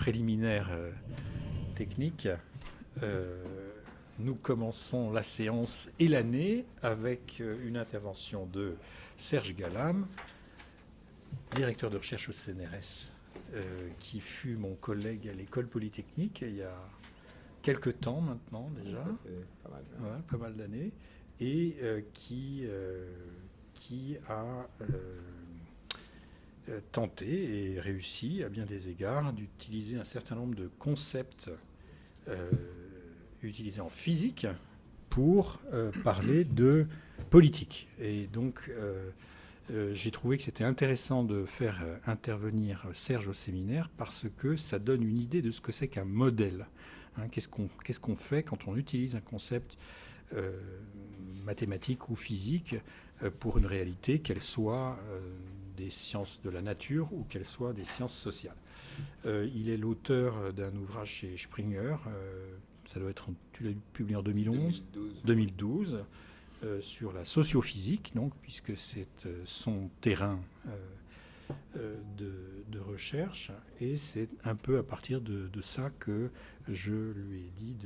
préliminaires techniques. Nous commençons la séance et l'année avec une intervention de Serge Galam, directeur de recherche au CNRS, qui fut mon collègue à l'école polytechnique il y a quelques temps maintenant déjà, ça fait pas mal, voilà, pas mal d'années, et qui a tenté et réussi à bien des égards d'utiliser un certain nombre de concepts utilisés en physique pour parler de politique. Et donc j'ai trouvé que c'était intéressant de faire intervenir Serge au séminaire parce que ça donne une idée de ce que c'est qu'un modèle. Hein, qu'est-ce qu'on fait quand on utilise un concept mathématique ou physique pour une réalité, qu'elle soit des sciences de la nature ou qu'elle soit des sciences sociales. Il est l'auteur d'un ouvrage chez Springer, ça doit être, tu l'as publié en 2012 sur la sociophysique, donc, puisque c'est son terrain de recherche, et c'est un peu à partir de ça que je lui ai dit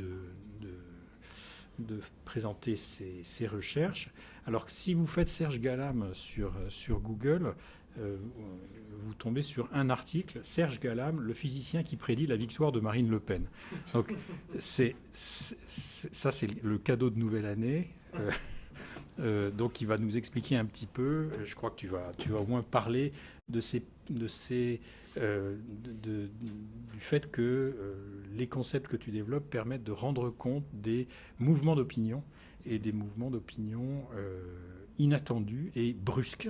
de présenter ses recherches. Alors que si vous faites Serge Galam sur Google, vous tombez sur un article, Serge Galam, le physicien qui prédit la victoire de Marine Le Pen. Donc ça, c'est le cadeau de nouvelle année. Donc il va nous expliquer un petit peu, je crois que tu vas au moins parler du fait que les concepts que tu développes permettent de rendre compte des mouvements d'opinion et des mouvements d'opinion inattendus et brusques.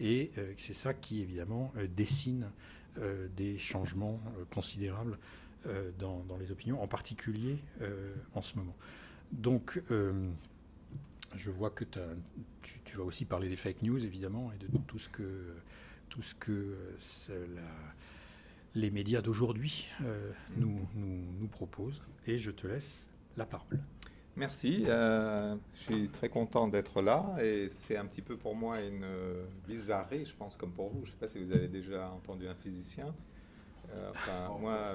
Et c'est ça qui, évidemment, dessine des changements considérables dans les opinions, en particulier en ce moment. Donc, je vois que tu vas aussi parler des fake news, évidemment, et de tout ce que les médias d'aujourd'hui nous proposent. Et je te laisse la parole. Merci, je suis très content d'être là et c'est un petit peu pour moi une bizarrerie, je pense, comme pour vous. Je ne sais pas si vous avez déjà entendu un physicien. Moi...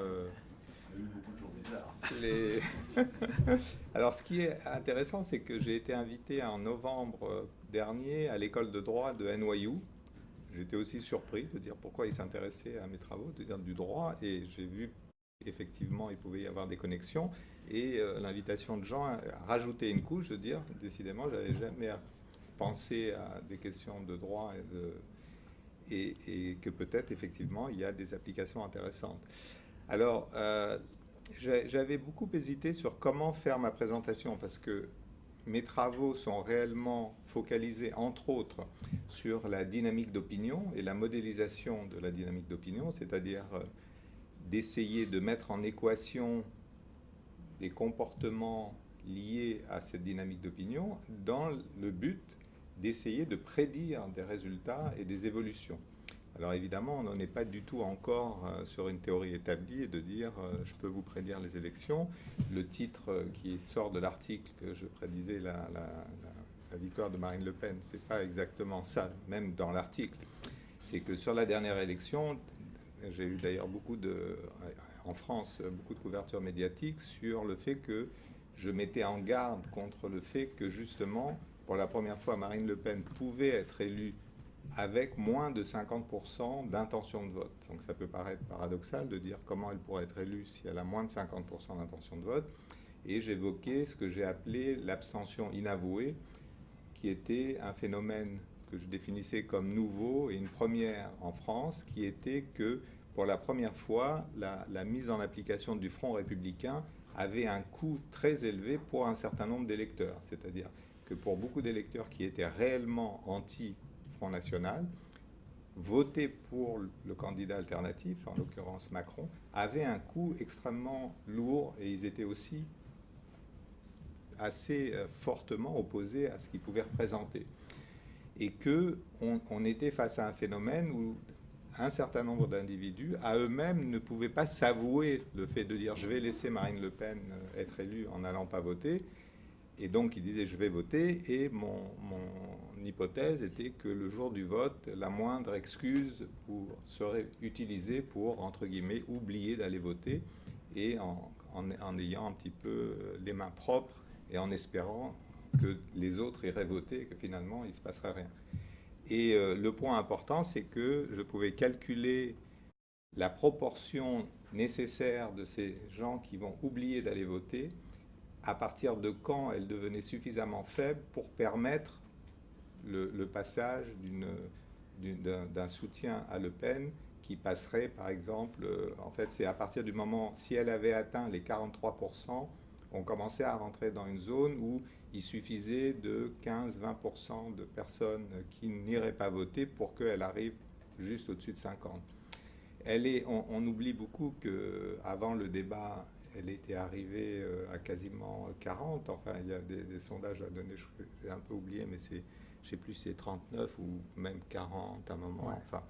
Il y a eu beaucoup de jours bizarres. Alors, ce qui est intéressant, c'est que j'ai été invité en novembre dernier à l'école de droit de NYU. J'étais aussi surpris de dire pourquoi ils s'intéressaient à mes travaux, de dire du droit, et j'ai vu qu'effectivement, il pouvait y avoir des connexions. Et l'invitation de Jean a rajouté une couche, de dire, décidément, je n'avais jamais pensé à des questions de droit et que peut-être, effectivement, il y a des applications intéressantes. Alors, j'avais beaucoup hésité sur comment faire ma présentation parce que mes travaux sont réellement focalisés, entre autres, sur la dynamique d'opinion et la modélisation de la dynamique d'opinion, c'est-à-dire d'essayer de mettre en équation des comportements liés à cette dynamique d'opinion dans le but d'essayer de prédire des résultats et des évolutions. Alors évidemment, on n'en est pas du tout encore sur une théorie établie et de dire je peux vous prédire les élections. Le titre qui sort de l'article que je prédisais la victoire de Marine Le Pen, c'est pas exactement ça, même dans l'article. C'est que sur la dernière élection, j'ai eu d'ailleurs en France, beaucoup de couverture médiatique sur le fait que je mettais en garde contre le fait que justement, pour la première fois, Marine Le Pen pouvait être élue avec moins de 50% d'intention de vote. Donc ça peut paraître paradoxal de dire comment elle pourrait être élue si elle a moins de 50% d'intention de vote. Et j'évoquais ce que j'ai appelé l'abstention inavouée, qui était un phénomène que je définissais comme nouveau et une première en France, qui était que pour la première fois, la mise en application du Front républicain avait un coût très élevé pour un certain nombre d'électeurs. C'est-à-dire que pour beaucoup d'électeurs qui étaient réellement anti-Front National, voter pour le candidat alternatif, en l'occurrence Macron, avait un coût extrêmement lourd et ils étaient aussi assez fortement opposés à ce qu'ils pouvaient représenter. Et qu'on était face à un phénomène où un certain nombre d'individus, à eux-mêmes, ne pouvaient pas s'avouer le fait de dire « je vais laisser Marine Le Pen être élue en n'allant pas voter ». Et donc, ils disaient « je vais voter » et mon hypothèse était que le jour du vote, la moindre excuse serait utilisée pour, entre guillemets, oublier d'aller voter, et en ayant un petit peu les mains propres et en espérant que les autres iraient voter et que finalement il ne se passerait rien. Et le point important, c'est que je pouvais calculer la proportion nécessaire de ces gens qui vont oublier d'aller voter, à partir de quand elle devenait suffisamment faible pour permettre le passage d'un soutien à Le Pen qui passerait, par exemple, en fait, c'est à partir du moment, si elle avait atteint les 43%, on commençait à rentrer dans une zone où il suffisait de 15-20% de personnes qui n'iraient pas voter pour qu'elle arrive juste au-dessus de 50. On oublie beaucoup qu'avant le débat, elle était arrivée à quasiment 40. Enfin, il y a des sondages à donner, j'ai un peu oublié, mais je ne sais plus si c'est 39 ou même 40 à un moment. Ouais. Enfin,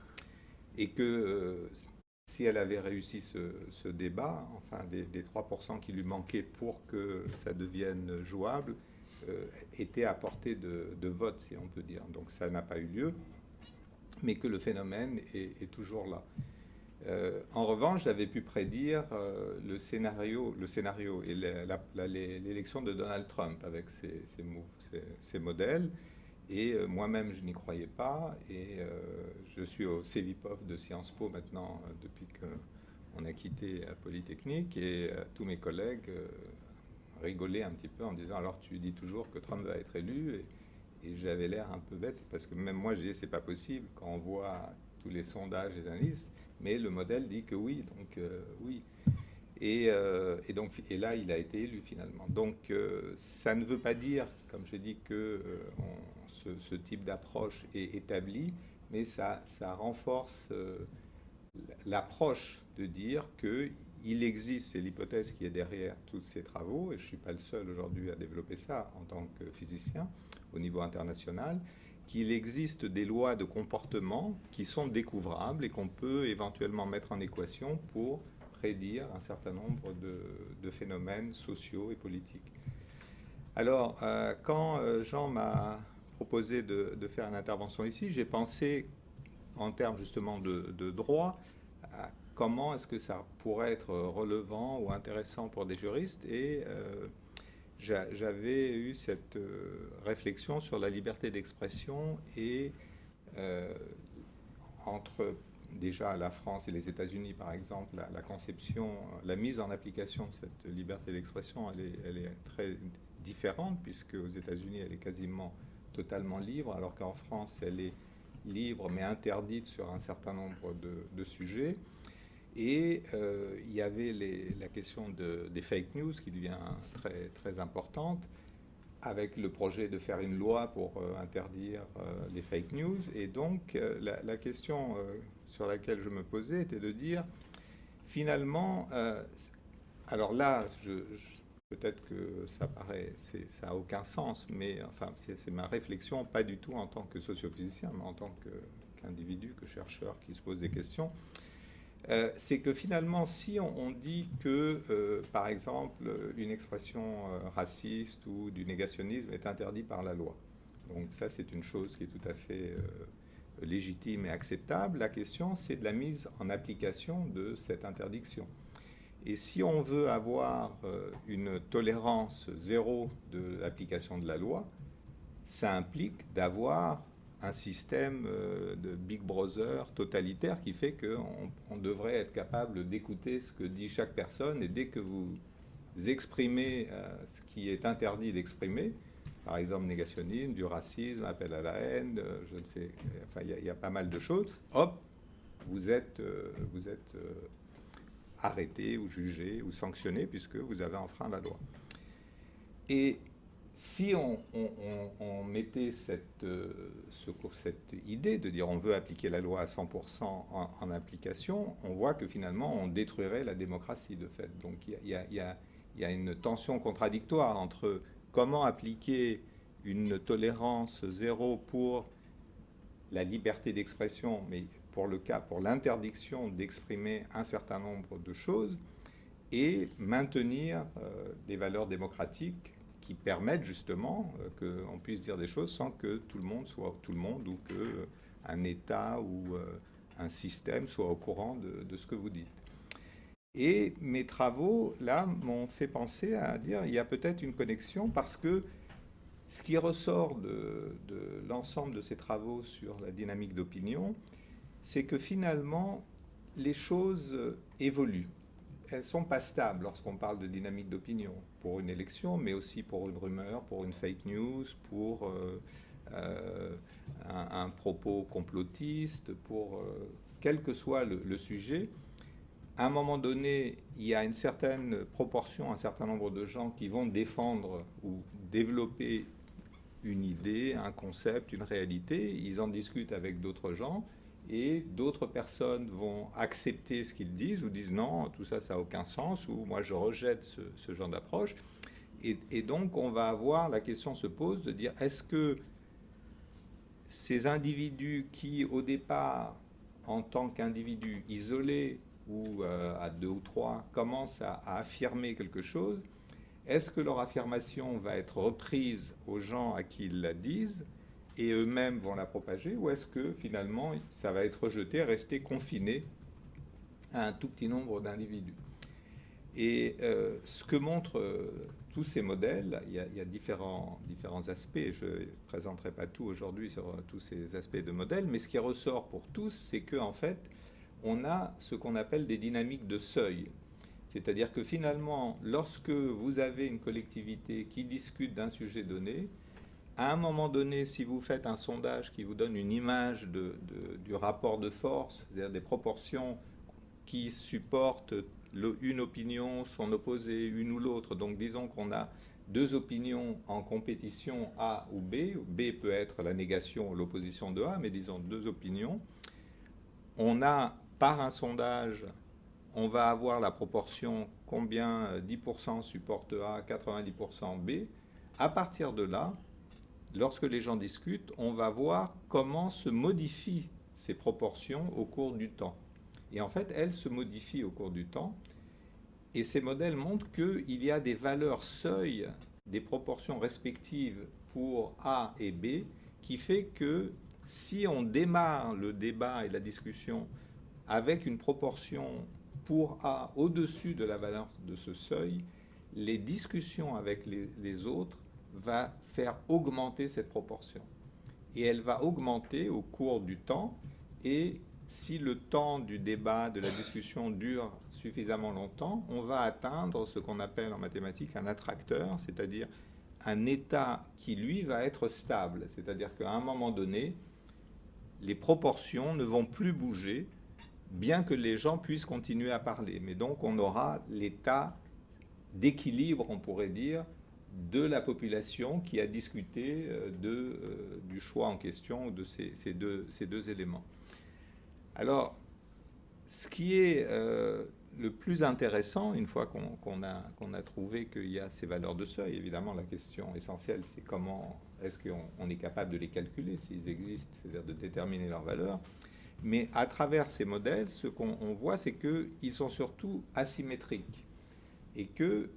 et que si elle avait réussi ce débat, enfin, les 3% qui lui manquaient pour que ça devienne jouable, étaient à portée de vote, si on peut dire. Donc ça n'a pas eu lieu, mais que le phénomène est toujours là. En revanche, j'avais pu prédire le scénario et l'élection de Donald Trump avec ses modèles. Et moi-même, je n'y croyais pas. Et je suis au CEVIPOF de Sciences Po maintenant, depuis qu'on a quitté Polytechnique. Et tous mes collègues rigolaient un petit peu en me disant « Alors, tu dis toujours que Trump va être élu ?» Et j'avais l'air un peu bête, parce que même moi, je disais « C'est pas possible quand on voit tous les sondages et analyses. » Mais le modèle dit que oui, donc oui. Et là, il a été élu finalement. Donc, ça ne veut pas dire, comme je dis, que ce type d'approche est établi, mais ça renforce l'approche de dire qu'il existe, c'est l'hypothèse qui est derrière tous ces travaux, et je ne suis pas le seul aujourd'hui à développer ça en tant que physicien au niveau international, qu'il existe des lois de comportement qui sont découvrables et qu'on peut éventuellement mettre en équation pour prédire un certain nombre de phénomènes sociaux et politiques. Alors, quand Jean m'a proposé de faire une intervention ici, j'ai pensé, en termes justement de droit, à comment est-ce que ça pourrait être relevant ou intéressant pour des juristes, et j'avais eu cette réflexion sur la liberté d'expression et entre déjà la France et les États-Unis, par exemple, la conception, la mise en application de cette liberté d'expression, elle est très différente, puisque aux États-Unis, elle est quasiment totalement libre, alors qu'en France, elle est libre mais interdite sur un certain nombre de sujets. Et il y avait la question des fake news qui devient très, très importante, avec le projet de faire une loi pour interdire les fake news. Et donc, la question sur laquelle je me posais était de dire, finalement, alors là, peut-être que ça n'a aucun sens, mais enfin, c'est ma réflexion, pas du tout en tant que sociophysicien, mais en tant qu'individu, que chercheur qui se pose des questions. C'est que finalement, si on dit que, par exemple, une expression raciste ou du négationnisme est interdite par la loi, donc ça c'est une chose qui est tout à fait légitime et acceptable, la question c'est de la mise en application de cette interdiction. Et si on veut avoir une tolérance zéro de l'application de la loi, ça implique d'avoir un système de Big Brother totalitaire qui fait qu'on devrait être capable d'écouter ce que dit chaque personne, et dès que vous exprimez ce qui est interdit d'exprimer, par exemple négationnisme, du racisme, appel à la haine, je ne sais, enfin il y a pas mal de choses, hop, vous êtes arrêté ou jugé ou sanctionné puisque vous avez enfreint la loi. Et si on mettait cette idée de dire on veut appliquer la loi à 100% en application, on voit que finalement on détruirait la démocratie de fait. Donc il y a une tension contradictoire entre comment appliquer une tolérance zéro pour la liberté d'expression, mais pour l'interdiction d'exprimer un certain nombre de choses, et maintenir des valeurs démocratiques qui permettent justement qu'on puisse dire des choses sans que tout le monde soit tout le monde ou qu'un État ou un système soit au courant de ce que vous dites. Et mes travaux, là, m'ont fait penser à dire il y a peut-être une connexion parce que ce qui ressort de l'ensemble de ces travaux sur la dynamique d'opinion, c'est que finalement, les choses évoluent. Elles ne sont pas stables lorsqu'on parle de dynamique d'opinion pour une élection, mais aussi pour une rumeur, pour une fake news, pour un propos complotiste, pour quel que soit le sujet. À un moment donné, il y a une certaine proportion, un certain nombre de gens qui vont défendre ou développer une idée, un concept, une réalité. Ils en discutent avec d'autres gens et d'autres personnes vont accepter ce qu'ils disent ou disent non, tout ça, ça n'a aucun sens, ou moi je rejette ce genre d'approche. Et donc on va avoir, la question se pose de dire est-ce que ces individus qui au départ, en tant qu'individus isolés, ou à 2 ou 3, commencent à affirmer quelque chose, est-ce que leur affirmation va être reprise aux gens à qui ils la disent et eux-mêmes vont la propager, ou est-ce que finalement ça va être rejeté, rester confiné à un tout petit nombre d'individus? Et ce que montrent tous ces modèles, il y a différents aspects, je ne présenterai pas tout aujourd'hui sur tous ces aspects de modèles, mais ce qui ressort pour tous, c'est qu'en fait, on a ce qu'on appelle des dynamiques de seuil. C'est-à-dire que finalement, lorsque vous avez une collectivité qui discute d'un sujet donné, à un moment donné, si vous faites un sondage qui vous donne une image du rapport de force, c'est-à-dire des proportions qui supportent une opinion, son opposé, une ou l'autre, donc disons qu'on a 2 opinions en compétition A ou B, B peut être la négation ou l'opposition de A, mais disons 2 opinions, on a par un sondage, on va avoir la proportion combien 10% supporte A, 90% B. À partir de là, lorsque les gens discutent, on va voir comment se modifient ces proportions au cours du temps. Et en fait, elles se modifient au cours du temps. Et ces modèles montrent qu'il y a des valeurs seuil, des proportions respectives pour A et B, qui fait que si on démarre le débat et la discussion avec une proportion pour A au-dessus de la valeur de ce seuil, les discussions avec les autres va faire augmenter cette proportion. Et elle va augmenter au cours du temps, et si le temps du débat, de la discussion dure suffisamment longtemps, on va atteindre ce qu'on appelle en mathématiques un attracteur, c'est-à-dire un état qui, lui, va être stable. C'est-à-dire qu'à un moment donné, les proportions ne vont plus bouger, bien que les gens puissent continuer à parler. Mais donc, on aura l'état d'équilibre, on pourrait dire, de la population qui a discuté du choix en question, de ces deux éléments. Alors, ce qui est le plus intéressant, une fois qu'on a trouvé qu'il y a ces valeurs de seuil, évidemment, la question essentielle, c'est comment est-ce qu'on est capable de les calculer, s'ils existent, c'est-à-dire de déterminer leurs valeurs. Mais à travers ces modèles, ce qu'on voit, c'est qu'ils sont surtout asymétriques. Et que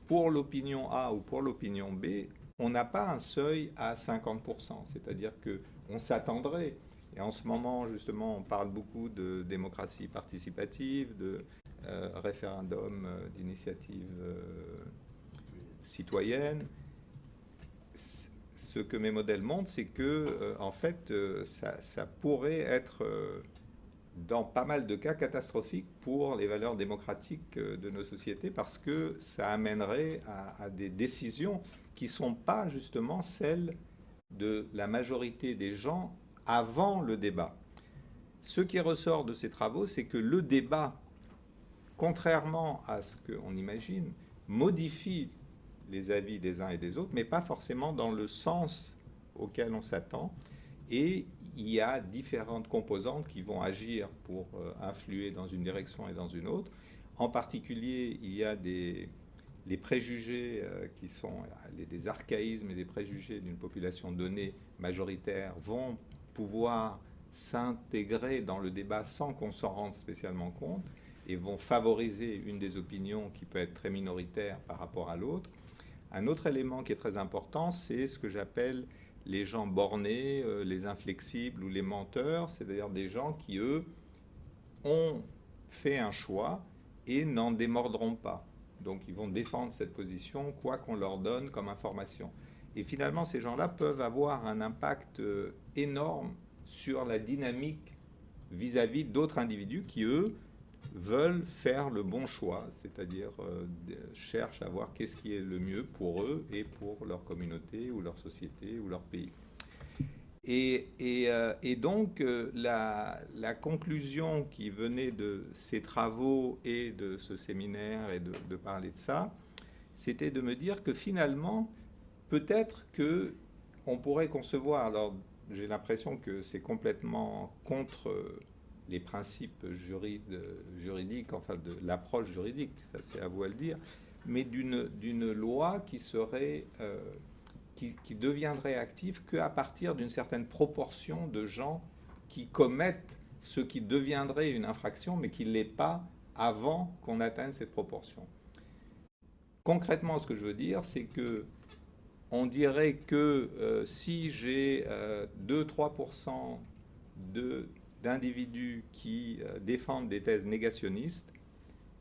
pour l'opinion A ou pour l'opinion B, on n'a pas un seuil à 50%. C'est-à-dire qu'on s'attendrait, et en ce moment, justement, on parle beaucoup de démocratie participative, de référendum d'initiative citoyenne. Ce que mes modèles montrent, c'est que, en fait, ça pourrait être, dans pas mal de cas, catastrophique pour les valeurs démocratiques de nos sociétés, parce que ça amènerait à des décisions qui ne sont pas, justement, celles de la majorité des gens avant le débat. Ce qui ressort de ces travaux, c'est que le débat, contrairement à ce qu'on imagine, modifie les avis des uns et des autres, mais pas forcément dans le sens auquel on s'attend. Et il y a différentes composantes qui vont agir pour influer dans une direction et dans une autre. En particulier, il y a les préjugés qui sont des archaïsmes et des préjugés d'une population donnée majoritaire vont pouvoir s'intégrer dans le débat sans qu'on s'en rende spécialement compte et vont favoriser une des opinions qui peut être très minoritaire par rapport à l'autre. Un autre élément qui est très important, c'est ce que j'appelle les gens bornés, les inflexibles ou les menteurs, c'est-à-dire des gens qui, eux, ont fait un choix et n'en démordront pas. Donc ils vont défendre cette position, quoi qu'on leur donne comme information. Et finalement, ces gens-là peuvent avoir un impact énorme sur la dynamique vis-à-vis d'autres individus qui, eux, veulent faire le bon choix, c'est-à-dire cherchent à voir qu'est-ce qui est le mieux pour eux et pour leur communauté ou leur société ou leur pays. Et donc, la conclusion qui venait de ces travaux et de ce séminaire et de parler de ça, c'était de me dire que finalement, peut-être qu'on pourrait concevoir, alors j'ai l'impression que c'est complètement contre les principes juridiques, enfin de l'approche juridique, ça c'est à vous à le dire, mais d'une loi qui serait... qui deviendrait active qu'à partir d'une certaine proportion de gens qui commettent ce qui deviendrait une infraction, mais qui ne l'est pas avant qu'on atteigne cette proportion. Concrètement, ce que je veux dire, c'est que on dirait que si j'ai 2-3% d'individus qui défendent des thèses négationnistes,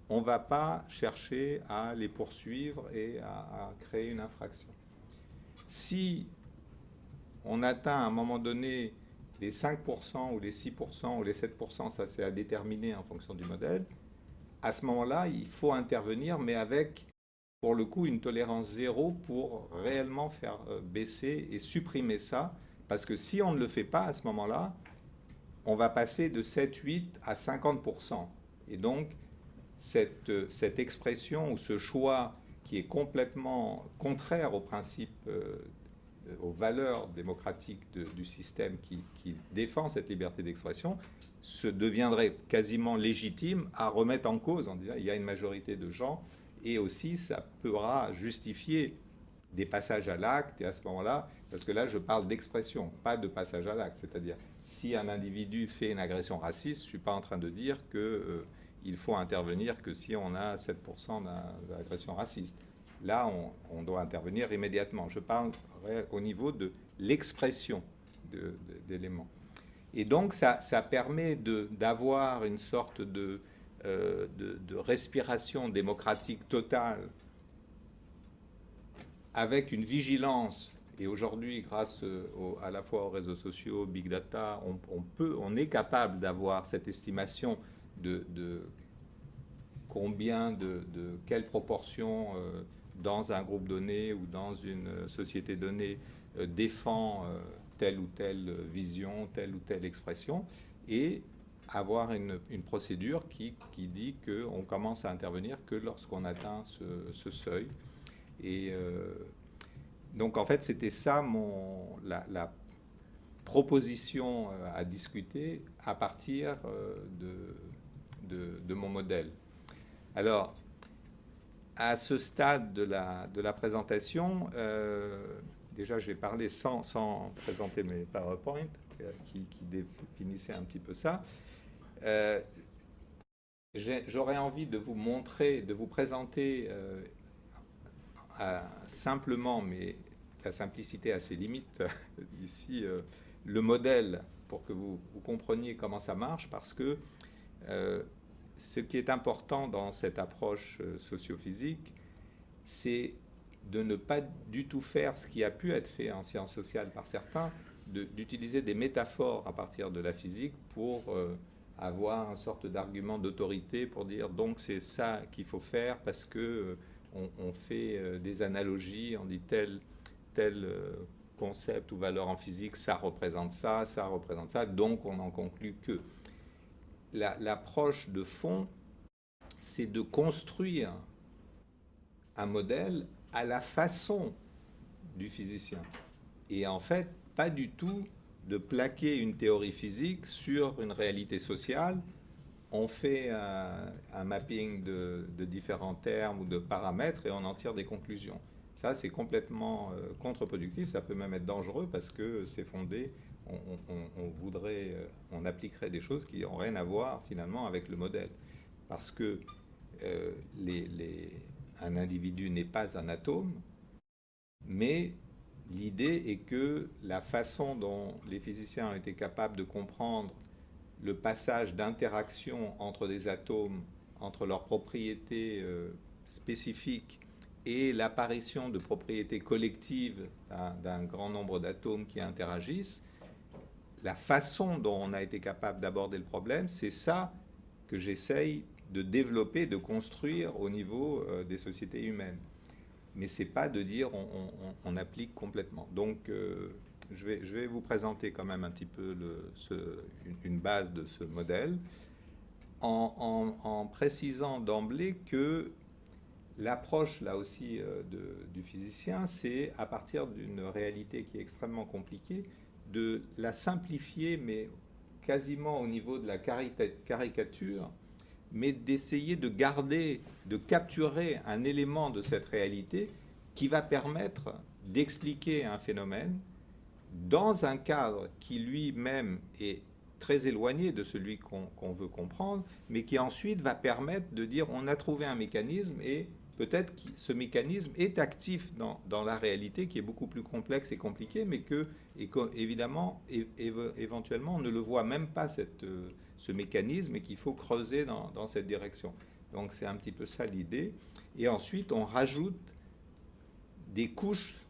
on ne va pas chercher à les poursuivre et à créer une infraction. Si on atteint à un moment donné les 5% ou les 6% ou les 7%, ça c'est à déterminer en fonction du modèle, à ce moment-là, il faut intervenir, mais avec, pour le coup, une tolérance zéro pour réellement faire baisser et supprimer ça. Parce que si on ne le fait pas à ce moment-là, on va passer de 7-8 à 50%. Et donc, cette expression ou ce choix qui est complètement contraire aux principes, aux valeurs démocratiques du système qui défend cette liberté d'expression, se deviendrait quasiment légitime à remettre en cause en disant il y a une majorité de gens, et aussi ça pourra justifier des passages à l'acte, et à ce moment-là, parce que là je parle d'expression, pas de passage à l'acte, c'est-à-dire si un individu fait une agression raciste, je ne suis pas en train de dire que il faut intervenir que si on a 7% d'agression raciste. Là, on doit intervenir immédiatement. Je parle au niveau de l'expression d'éléments. Et donc, ça permet d'avoir une sorte de respiration démocratique totale avec une vigilance. Et aujourd'hui, grâce à la fois aux réseaux sociaux, big data, on est capable d'avoir cette estimation de combien, de quelle proportion dans un groupe donné ou dans une société donnée défend telle ou telle vision, telle ou telle expression, et avoir une procédure qui dit qu'on commence à intervenir que lorsqu'on atteint ce seuil. Et donc en fait c'était ça la proposition à discuter à partir de mon modèle. Alors, à ce stade de la présentation, déjà j'ai parlé sans présenter mes PowerPoint, qui définissaient un petit peu ça. J'aurais envie de vous montrer, de vous présenter simplement, mais la simplicité a ses limites ici, le modèle pour que vous compreniez comment ça marche, parce que ce qui est important dans cette approche socio-physique, c'est de ne pas du tout faire ce qui a pu être fait en sciences sociales par certains, d'utiliser des métaphores à partir de la physique pour avoir une sorte d'argument d'autorité pour dire donc c'est ça qu'il faut faire parce que on fait des analogies, on dit tel concept ou valeur en physique, ça représente ça, donc on en conclut que. L'approche de fond, c'est de construire un modèle à la façon du physicien. Et en fait, pas du tout de plaquer une théorie physique sur une réalité sociale. On fait un mapping de différents termes ou de paramètres et on en tire des conclusions. Ça, c'est complètement contre-productif. Ça peut même être dangereux parce que c'est fondé... on appliquerait des choses qui n'ont rien à voir finalement avec le modèle. Parce que un individu n'est pas un atome, Mais l'idée est que la façon dont les physiciens ont été capables de comprendre le passage d'interaction entre des atomes, entre leurs propriétés spécifiques et l'apparition de propriétés collectives d'un grand nombre d'atomes qui interagissent, la façon dont on a été capable d'aborder le problème, c'est ça que j'essaye de développer, de construire au niveau des sociétés humaines. Mais ce n'est pas de dire on applique complètement. Donc, je vais vous présenter quand même un petit peu une base de ce modèle en précisant d'emblée que l'approche, là aussi, du physicien, c'est à partir d'une réalité qui est extrêmement compliquée, de la simplifier, mais quasiment au niveau de la caricature, mais d'essayer de garder, de capturer un élément de cette réalité qui va permettre d'expliquer un phénomène dans un cadre qui lui-même est très éloigné de celui qu'on veut comprendre, mais qui ensuite va permettre de dire on a trouvé un mécanisme et peut-être que ce mécanisme est actif dans la réalité qui est beaucoup plus complexe et compliquée, mais que, évidemment, éventuellement, on ne le voit même pas, ce mécanisme, et qu'il faut creuser dans cette direction. Donc c'est un petit peu ça l'idée. Et ensuite, on rajoute des couches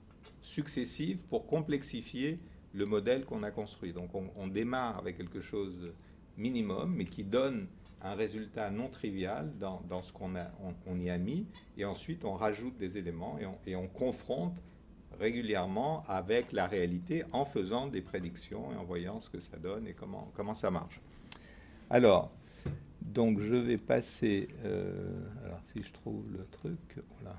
successives pour complexifier le modèle qu'on a construit. Donc on démarre avec quelque chose de minimum, mais qui donne un résultat non trivial dans ce qu'on y a mis, et ensuite on rajoute des éléments et on confronte régulièrement avec la réalité en faisant des prédictions et en voyant ce que ça donne et comment ça marche. Alors, donc je vais passer, alors si je trouve le truc, voilà.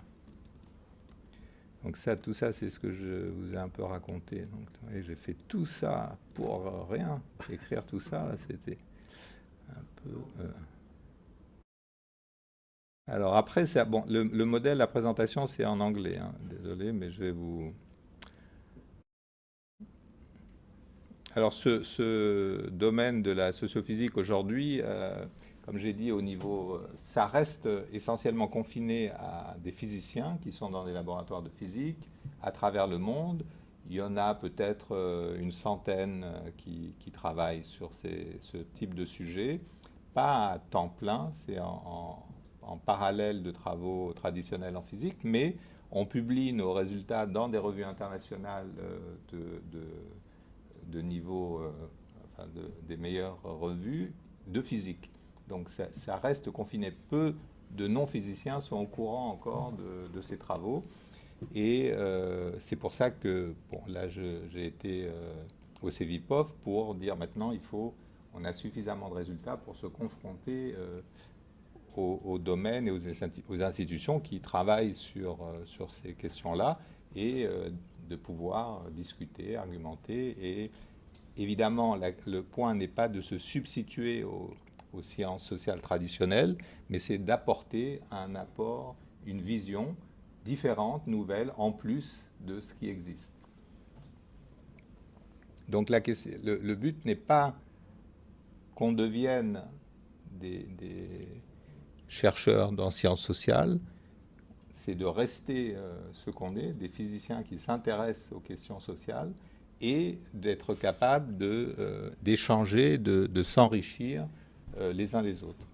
Donc tout ça, c'est ce que je vous ai un peu raconté. Donc, j'ai fait tout ça pour rien. Écrire tout ça, là, c'était un peu... Alors après, bon, le modèle, la présentation, c'est en anglais. Hein. Désolé, mais je vais vous... Alors ce domaine de la sociophysique aujourd'hui, comme j'ai dit au niveau, ça reste essentiellement confiné à des physiciens qui sont dans des laboratoires de physique à travers le monde. Il y en a peut-être une centaine qui travaillent sur ce type de sujet. Pas à temps plein, c'est en parallèle de travaux traditionnels en physique, mais on publie nos résultats dans des revues internationales de niveau, enfin des meilleures revues de physique. Donc ça reste confiné. Peu de non-physiciens sont au courant encore de ces travaux. Et c'est pour ça que, bon, là, j'ai été au CEVIPOF pour dire maintenant, on a suffisamment de résultats pour se confronter aux domaines et aux institutions qui travaillent sur ces questions-là et de pouvoir discuter, argumenter. Et évidemment, le point n'est pas de se substituer aux sciences sociales traditionnelles, mais c'est d'apporter un apport, une vision différente, nouvelle, en plus de ce qui existe. Donc le but n'est pas qu'on devienne des chercheurs dans sciences sociales, c'est de rester ce qu'on est, des physiciens qui s'intéressent aux questions sociales et d'être capable d'échanger, de s'enrichir les uns les autres.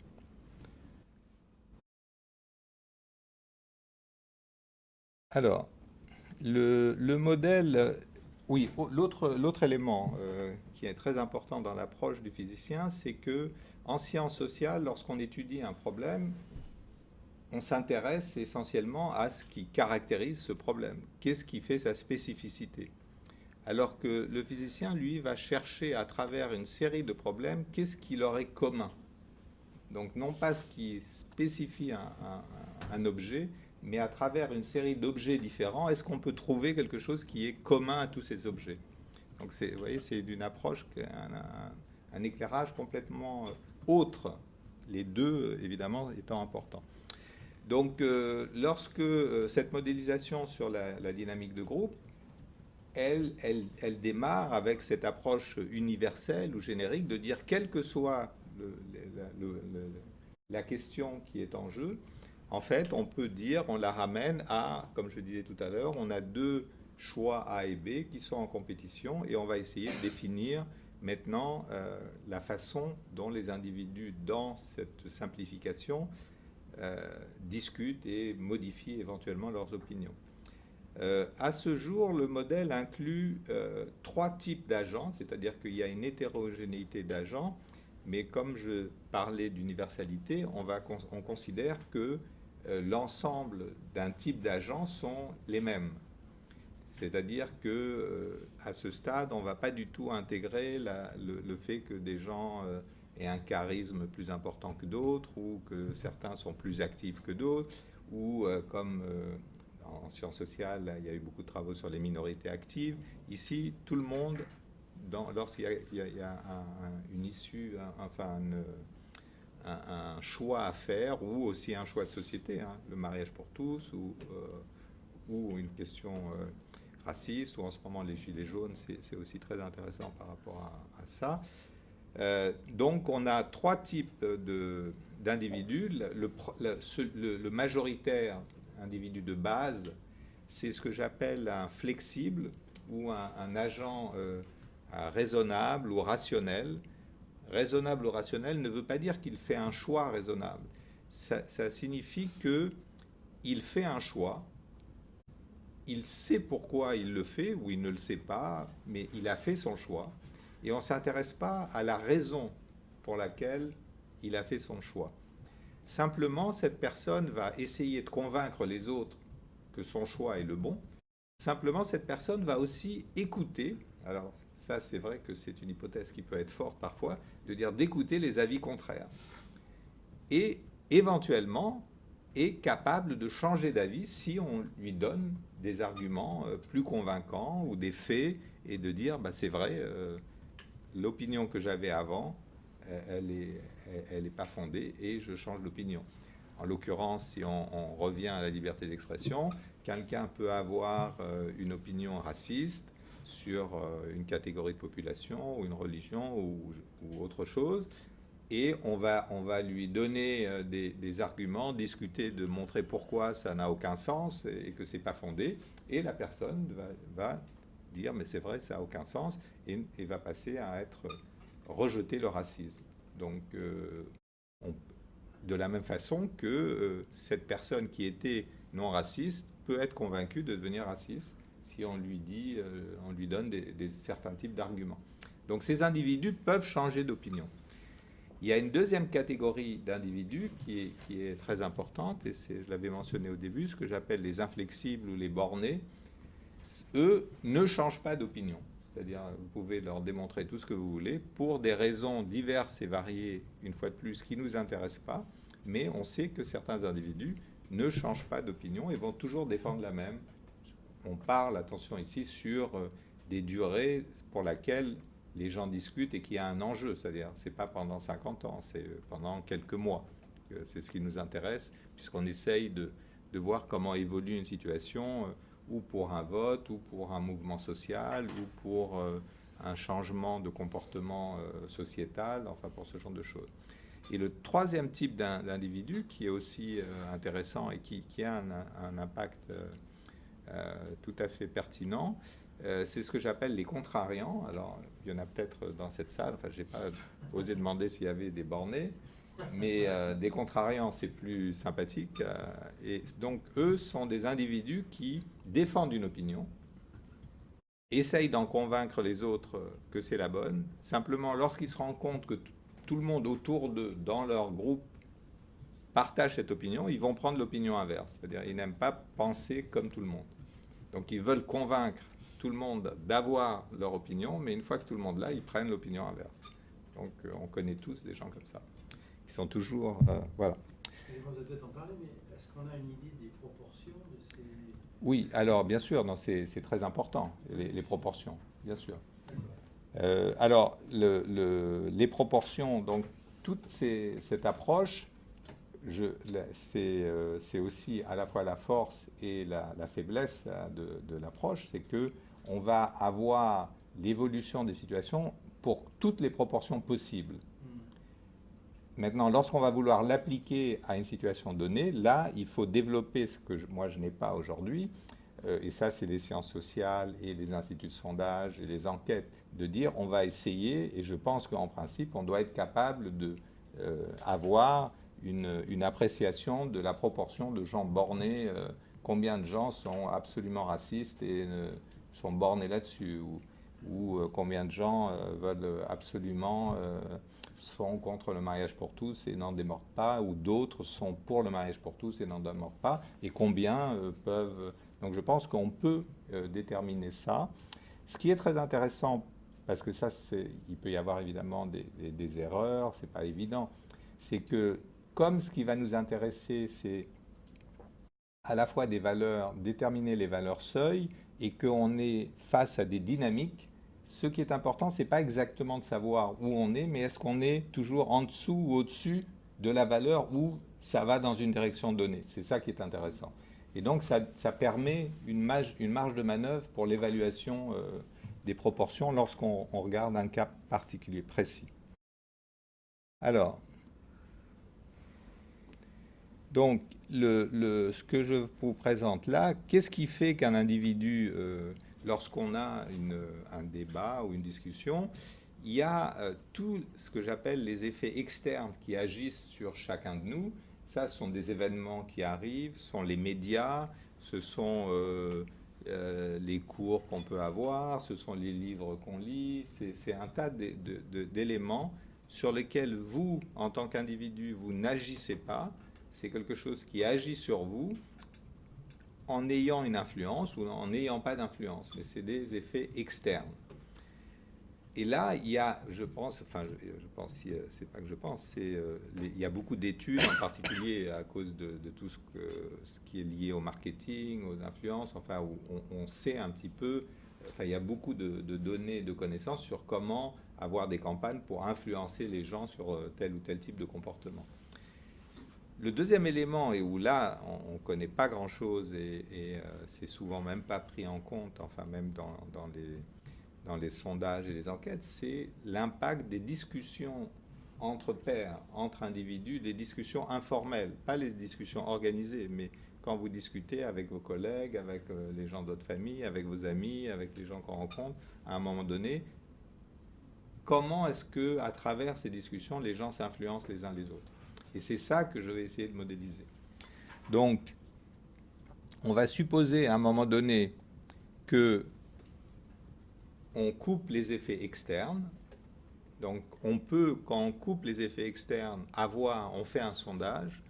Alors, le modèle, oui, l'autre élément qui est très important dans l'approche du physicien, c'est que en sciences sociales, lorsqu'on étudie un problème, on s'intéresse essentiellement à ce qui caractérise ce problème. Qu'est-ce qui fait sa spécificité? Alors que le physicien, lui, va chercher à travers une série de problèmes, qu'est-ce qui leur est commun? Donc non pas ce qui spécifie un objet, mais à travers une série d'objets différents, est-ce qu'on peut trouver quelque chose qui est commun à tous ces objets? Donc vous voyez, c'est d'une approche, un éclairage complètement autre, les deux évidemment étant importants. Donc lorsque cette modélisation sur la dynamique de groupe, elle démarre avec cette approche universelle ou générique de dire, quelle que soit la question qui est en jeu, en fait, on peut dire, on la ramène à, comme je disais tout à l'heure, on a deux choix A et B qui sont en compétition et on va essayer de définir maintenant la façon dont les individus, dans cette simplification, discutent et modifient éventuellement leurs opinions. À ce jour, le modèle inclut trois types d'agents, c'est-à-dire qu'il y a une hétérogénéité d'agents, mais comme je parlais d'universalité, on considère que l'ensemble d'un type d'agents sont les mêmes. C'est-à-dire qu'à ce stade, on ne va pas du tout intégrer le fait que des gens aient un charisme plus important que d'autres, ou que certains sont plus actifs que d'autres, ou comme en sciences sociales, il y a eu beaucoup de travaux sur les minorités actives. Ici, tout le monde, lorsqu'il y a une issue, un choix à faire, ou aussi un choix de société, hein, le mariage pour tous, ou une question raciste, ou en ce moment les gilets jaunes, c'est aussi très intéressant par rapport à ça. Donc on a trois types d'individus. Le majoritaire individu de base, c'est ce que j'appelle un flexible ou un agent raisonnable ou rationnel. Raisonnable ou rationnel ne veut pas dire qu'il fait un choix raisonnable. Ça signifie qu'il fait un choix, il sait pourquoi il le fait, ou il ne le sait pas, mais il a fait son choix, et on ne s'intéresse pas à la raison pour laquelle il a fait son choix. Simplement, cette personne va essayer de convaincre les autres que son choix est le bon. Simplement, cette personne va aussi écouter, alors ça c'est vrai que c'est une hypothèse qui peut être forte parfois, de dire d'écouter les avis contraires. Et éventuellement est capable de changer d'avis si on lui donne des arguments plus convaincants ou des faits, et de dire bah, c'est vrai, l'opinion que j'avais avant, elle est pas fondée et je change d'opinion. En l'occurrence, si on revient à la liberté d'expression, quelqu'un peut avoir une opinion raciste sur une catégorie de population ou une religion ou autre chose, et on va lui donner des arguments, discuter, de montrer pourquoi ça n'a aucun sens et que c'est pas fondé, et la personne va dire mais c'est vrai, ça n'a aucun sens, et va passer à être rejeter le racisme. Donc de la même façon que cette personne qui était non raciste peut être convaincue de devenir raciste si on lui dit, on lui donne certains types d'arguments. Donc ces individus peuvent changer d'opinion. Il y a une deuxième catégorie d'individus qui est très importante, et je l'avais mentionné au début, ce que j'appelle les inflexibles ou les bornés. Eux ne changent pas d'opinion. C'est-à-dire, vous pouvez leur démontrer tout ce que vous voulez, pour des raisons diverses et variées, une fois de plus, qui ne nous intéressent pas, mais on sait que certains individus ne changent pas d'opinion et vont toujours défendre la même. On parle, attention ici, sur des durées pour lesquelles les gens discutent et qu'il y a un enjeu. C'est-à-dire, ce n'est pas pendant 50 ans, c'est pendant quelques mois. C'est ce qui nous intéresse, puisqu'on essaye de voir comment évolue une situation, ou pour un vote, ou pour un mouvement social, ou pour un changement de comportement sociétal, enfin pour ce genre de choses. Et le troisième type d'individu, qui est aussi intéressant et qui a un impact tout à fait pertinent, c'est ce que j'appelle les contrariants. Alors, il y en a peut-être dans cette salle, enfin, je n'ai pas osé demander s'il y avait des bornés, mais des contrariants, c'est plus sympathique. Et donc, eux sont des individus qui défendent une opinion, essayent d'en convaincre les autres que c'est la bonne. Simplement, lorsqu'ils se rendent compte que tout le monde autour d'eux, dans leur groupe, partage cette opinion, ils vont prendre l'opinion inverse. C'est-à-dire qu'ils n'aiment pas penser comme tout le monde. Donc, ils veulent convaincre tout le monde d'avoir leur opinion, mais une fois que tout le monde l'a, ils prennent l'opinion inverse. Donc, on connaît tous des gens comme ça. Ils sont toujours... voilà. On va peut-être en parler, mais est-ce qu'on a une idée des proportions de ces... Oui, alors bien sûr, c'est très important, les proportions, bien sûr. Alors, les proportions, donc toute cette approche, c'est aussi à la fois la force et la faiblesse de l'approche, c'est qu'on va avoir l'évolution des situations pour toutes les proportions possibles. Maintenant, lorsqu'on va vouloir l'appliquer à une situation donnée, là, il faut développer ce que moi je n'ai pas aujourd'hui, et ça c'est les sciences sociales et les instituts de sondage et les enquêtes, de dire on va essayer, et je pense qu'en principe on doit être capable de avoir une appréciation de la proportion de gens bornés, combien de gens sont absolument racistes et sont bornés là-dessus, ou combien de gens veulent absolument sont contre le mariage pour tous et n'en démordent pas, ou d'autres sont pour le mariage pour tous et n'en démordent pas, et combien peuvent... Donc je pense qu'on peut déterminer ça. Ce qui est très intéressant, parce que ça, il peut y avoir évidemment des erreurs, c'est pas évident, c'est que comme ce qui va nous intéresser, c'est à la fois des valeurs, déterminer les valeurs seuil, et qu'on est face à des dynamiques, ce qui est important, ce n'est pas exactement de savoir où on est, mais est-ce qu'on est toujours en dessous ou au-dessus de la valeur où ça va dans une direction donnée. C'est ça qui est intéressant. Et donc, ça permet une marge de manœuvre pour l'évaluation des proportions lorsqu'on regarde un cas particulier, précis. Alors, donc, ce que je vous présente là, qu'est-ce qui fait qu'un individu, lorsqu'on a un débat ou une discussion, il y a tout ce que j'appelle les effets externes qui agissent sur chacun de nous. Ça, ce sont des événements qui arrivent, ce sont les médias, ce sont les cours qu'on peut avoir, ce sont les livres qu'on lit. C'est un tas d'éléments sur lesquels vous, en tant qu'individu, vous n'agissez pas. C'est quelque chose qui agit sur vous en ayant une influence ou en n'ayant pas d'influence, mais c'est des effets externes. Et là, il y a, je pense, c'est pas que je pense, il y a beaucoup d'études, en particulier à cause de tout ce qui est lié au marketing, aux influences, enfin, où on sait un petit peu, enfin, il y a beaucoup de données, de connaissances sur comment avoir des campagnes pour influencer les gens sur tel ou tel type de comportement. Le deuxième élément, et où là, on ne connaît pas grand-chose, et c'est souvent même pas pris en compte, enfin, même dans les sondages et les enquêtes, c'est l'impact des discussions entre pairs, entre individus, des discussions informelles, pas les discussions organisées, mais quand vous discutez avec vos collègues, avec les gens de votre famille, avec vos amis, avec les gens qu'on rencontre, à un moment donné, comment est-ce que, à travers ces discussions, les gens s'influencent les uns les autres? Et c'est ça que je vais essayer de modéliser. Donc, on va supposer à un moment donné que on coupe les effets externes. Donc, on peut, quand on coupe les effets externes, on fait un sondage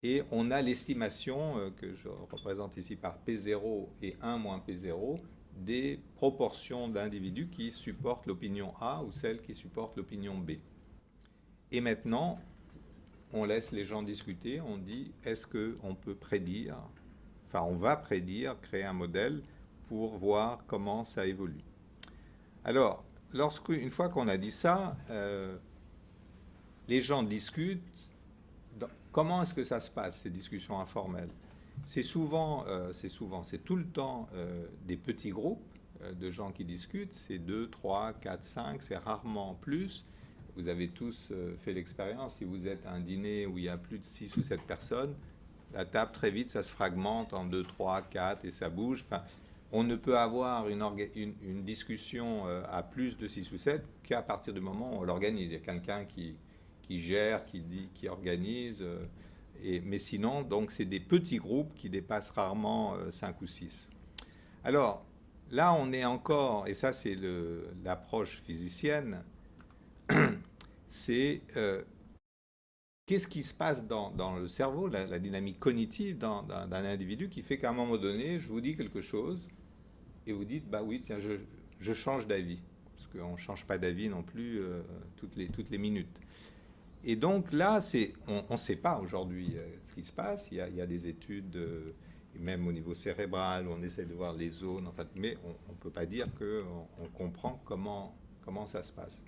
et on a l'estimation que je représente ici par P0 et 1 moins P0 des proportions d'individus qui supportent l'opinion A ou celles qui supportent l'opinion B. Et maintenant, on laisse les gens discuter, on dit, est-ce qu'on peut prédire, enfin on va prédire, créer un modèle pour voir comment ça évolue. Alors, une fois qu'on a dit ça, les gens discutent. Comment est-ce que ça se passe, ces discussions informelles? C'est tout le temps des petits groupes de gens qui discutent, c'est 2, 3, 4, 5, c'est rarement plus. Vous avez tous fait l'expérience, si vous êtes à un dîner où il y a plus de 6 ou 7 personnes, la table, très vite, ça se fragmente en 2, 3, 4 et ça bouge. Enfin, on ne peut avoir une discussion à plus de 6 ou 7 qu'à partir du moment où on l'organise. Il y a quelqu'un qui gère, qui organise. Mais sinon, donc, c'est des petits groupes qui dépassent rarement 5 ou 6. Alors, là, on est encore, et ça, c'est l'approche physicienne, c'est qu'est-ce qui se passe dans le cerveau, la dynamique cognitive d'un individu qui fait qu'à un moment donné, je vous dis quelque chose et vous dites, bah oui, tiens, je change d'avis. Parce qu'on ne change pas d'avis non plus toutes les minutes. Et donc là, on ne sait pas aujourd'hui ce qui se passe. Il y a des études, même au niveau cérébral, où on essaie de voir les zones, en fait, mais on ne peut pas dire qu'on comprend comment ça se passe.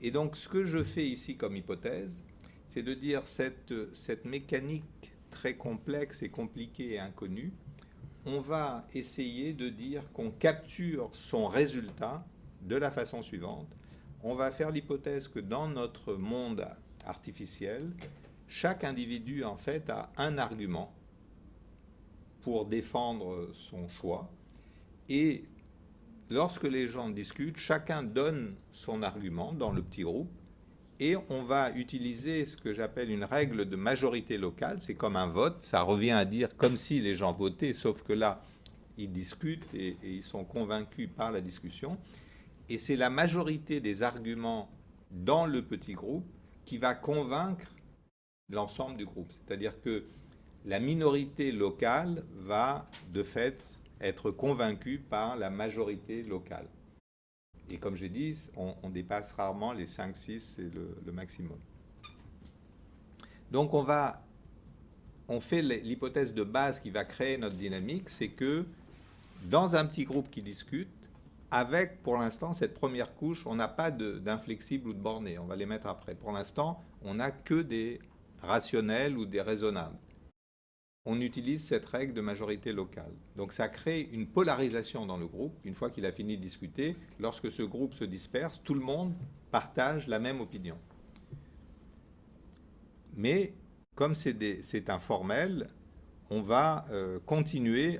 Et donc, ce que je fais ici comme hypothèse, c'est de dire cette mécanique très complexe et compliquée et inconnue, on va essayer de dire qu'on capture son résultat de la façon suivante. On va faire l'hypothèse que dans notre monde artificielle. Chaque individu, en fait, a un argument pour défendre son choix. Et lorsque les gens discutent, chacun donne son argument dans le petit groupe. Et on va utiliser ce que j'appelle une règle de majorité locale. C'est comme un vote. Ça revient à dire comme si les gens votaient, sauf que là, ils discutent et ils sont convaincus par la discussion. Et c'est la majorité des arguments dans le petit groupe qui va convaincre l'ensemble du groupe. C'est-à-dire que la minorité locale va, de fait, être convaincue par la majorité locale. Et comme j'ai dit, on dépasse rarement les 5-6, c'est le maximum. Donc on fait l'hypothèse de base qui va créer notre dynamique, c'est que dans un petit groupe qui discute, avec pour l'instant cette première couche, on n'a pas d'inflexible ou de borné, on va les mettre après. Pour l'instant, on n'a que des rationnels ou des raisonnables. On utilise cette règle de majorité locale. Donc ça crée une polarisation dans le groupe. Une fois qu'il a fini de discuter, lorsque ce groupe se disperse, tout le monde partage la même opinion. Mais comme c'est informel, on va continuer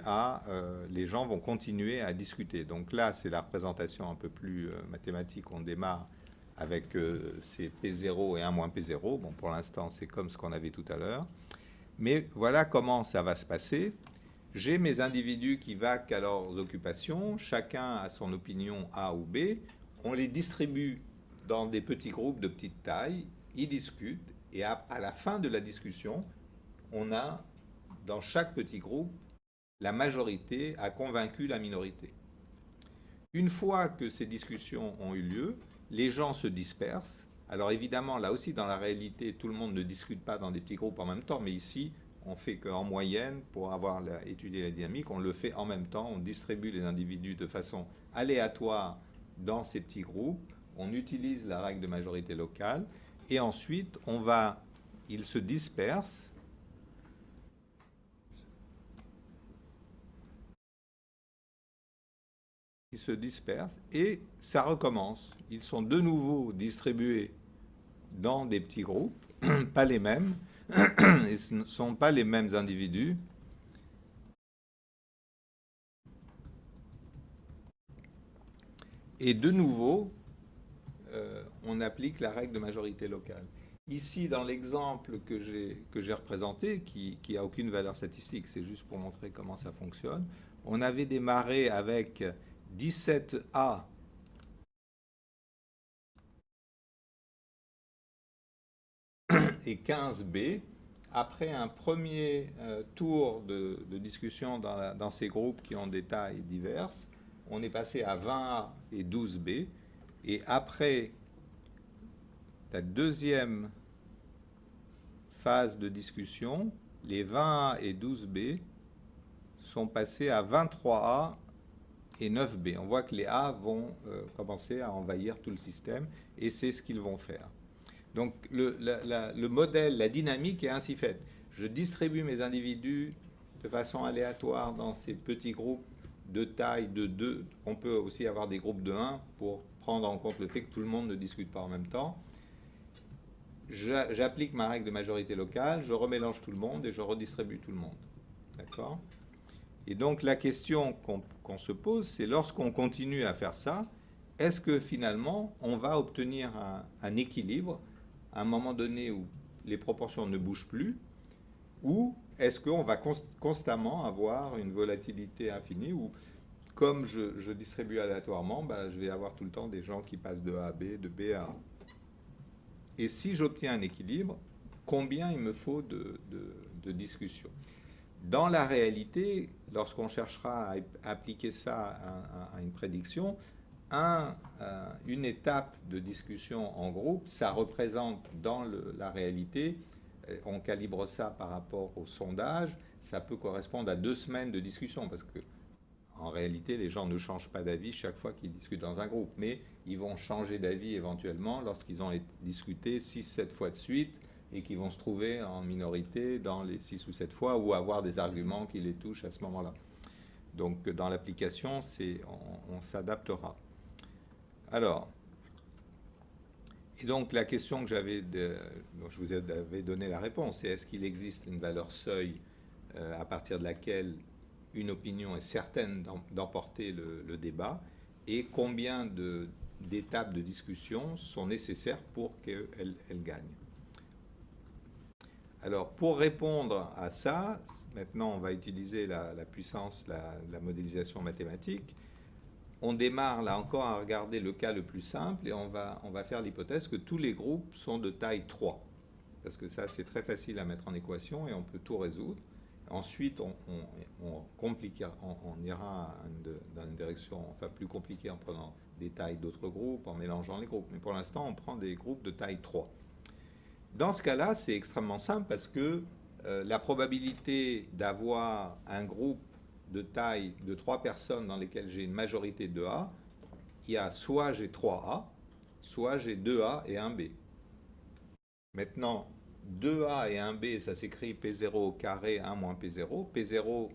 les gens vont continuer à discuter. Donc là, c'est la représentation un peu plus mathématique. On démarre avec ces P0 et 1 moins P0. Bon, pour l'instant, c'est comme ce qu'on avait tout à l'heure. Mais voilà comment ça va se passer. J'ai mes individus qui vaquent à leurs occupations. Chacun a son opinion A ou B. On les distribue dans des petits groupes de petite taille. Ils discutent. Et à la fin de la discussion, on a, dans chaque petit groupe, la majorité a convaincu la minorité. Une fois que ces discussions ont eu lieu, les gens se dispersent. Alors évidemment, là aussi, dans la réalité, tout le monde ne discute pas dans des petits groupes en même temps, mais ici, on fait qu'en moyenne, pour avoir étudié la dynamique, on le fait en même temps, on distribue les individus de façon aléatoire dans ces petits groupes, on utilise la règle de majorité locale, et ensuite, ils se dispersent. Ils se dispersent et ça recommence. Ils sont de nouveau distribués dans des petits groupes, pas les mêmes, et ce ne sont pas les mêmes individus. Et de nouveau, on applique la règle de majorité locale. Ici, dans l'exemple que j'ai représenté, qui n'a aucune valeur statistique, c'est juste pour montrer comment ça fonctionne, on avait démarré avec 17A et 15B. Après un premier tour de discussion dans ces groupes qui ont des tailles diverses, on est passé à 20A et 12B. Et après la deuxième phase de discussion, les 20A et 12B sont passés à 23A et 9B. On voit que les A vont commencer à envahir tout le système et c'est ce qu'ils vont faire. Donc le modèle, la dynamique est ainsi faite. Je distribue mes individus de façon aléatoire dans ces petits groupes de taille de 2. On peut aussi avoir des groupes de 1 pour prendre en compte le fait que tout le monde ne discute pas en même temps. J'applique ma règle de majorité locale, je remélange tout le monde et je redistribue tout le monde. D'accord ? Et donc la question qu'on se pose, c'est lorsqu'on continue à faire ça, est-ce que finalement on va obtenir un équilibre à un moment donné où les proportions ne bougent plus, ou est-ce qu'on va constamment avoir une volatilité infinie où, comme je distribue aléatoirement, je vais avoir tout le temps des gens qui passent de A à B, de B à A. Et si j'obtiens un équilibre, combien il me faut de discussions ? Dans la réalité, lorsqu'on cherchera à appliquer ça à une prédiction, une étape de discussion en groupe, ça représente dans la réalité, on calibre ça par rapport au sondage, ça peut correspondre à 2 semaines de discussion, parce que en réalité, les gens ne changent pas d'avis chaque fois qu'ils discutent dans un groupe, mais ils vont changer d'avis éventuellement lorsqu'ils ont discuté 6-7 fois de suite et qu'ils vont se trouver en minorité dans les 6 ou 7 fois ou avoir des arguments qui les touchent à ce moment-là. Donc, dans l'application, on s'adaptera. Alors, Et donc la question que dont je vous avais donné la réponse, c'est est-ce qu'il existe une valeur seuil à partir de laquelle une opinion est certaine d'emporter le débat, et combien d'étapes de discussion sont nécessaires pour qu'elle gagne. Alors, pour répondre à ça, maintenant on va utiliser la puissance, la modélisation mathématique. On démarre là encore à regarder le cas le plus simple et on va faire l'hypothèse que tous les groupes sont de taille 3. Parce que ça, c'est très facile à mettre en équation et on peut tout résoudre. Ensuite, on ira dans une direction plus compliquée en prenant des tailles d'autres groupes, en mélangeant les groupes. Mais pour l'instant, on prend des groupes de taille 3. Dans ce cas-là, c'est extrêmement simple parce que la probabilité d'avoir un groupe de taille de 3 personnes dans lesquelles j'ai une majorité de A, il y a soit j'ai 3A, soit j'ai 2A et 1B. Maintenant, 2A et 1B, ça s'écrit P0 au carré 1 moins P0. P0,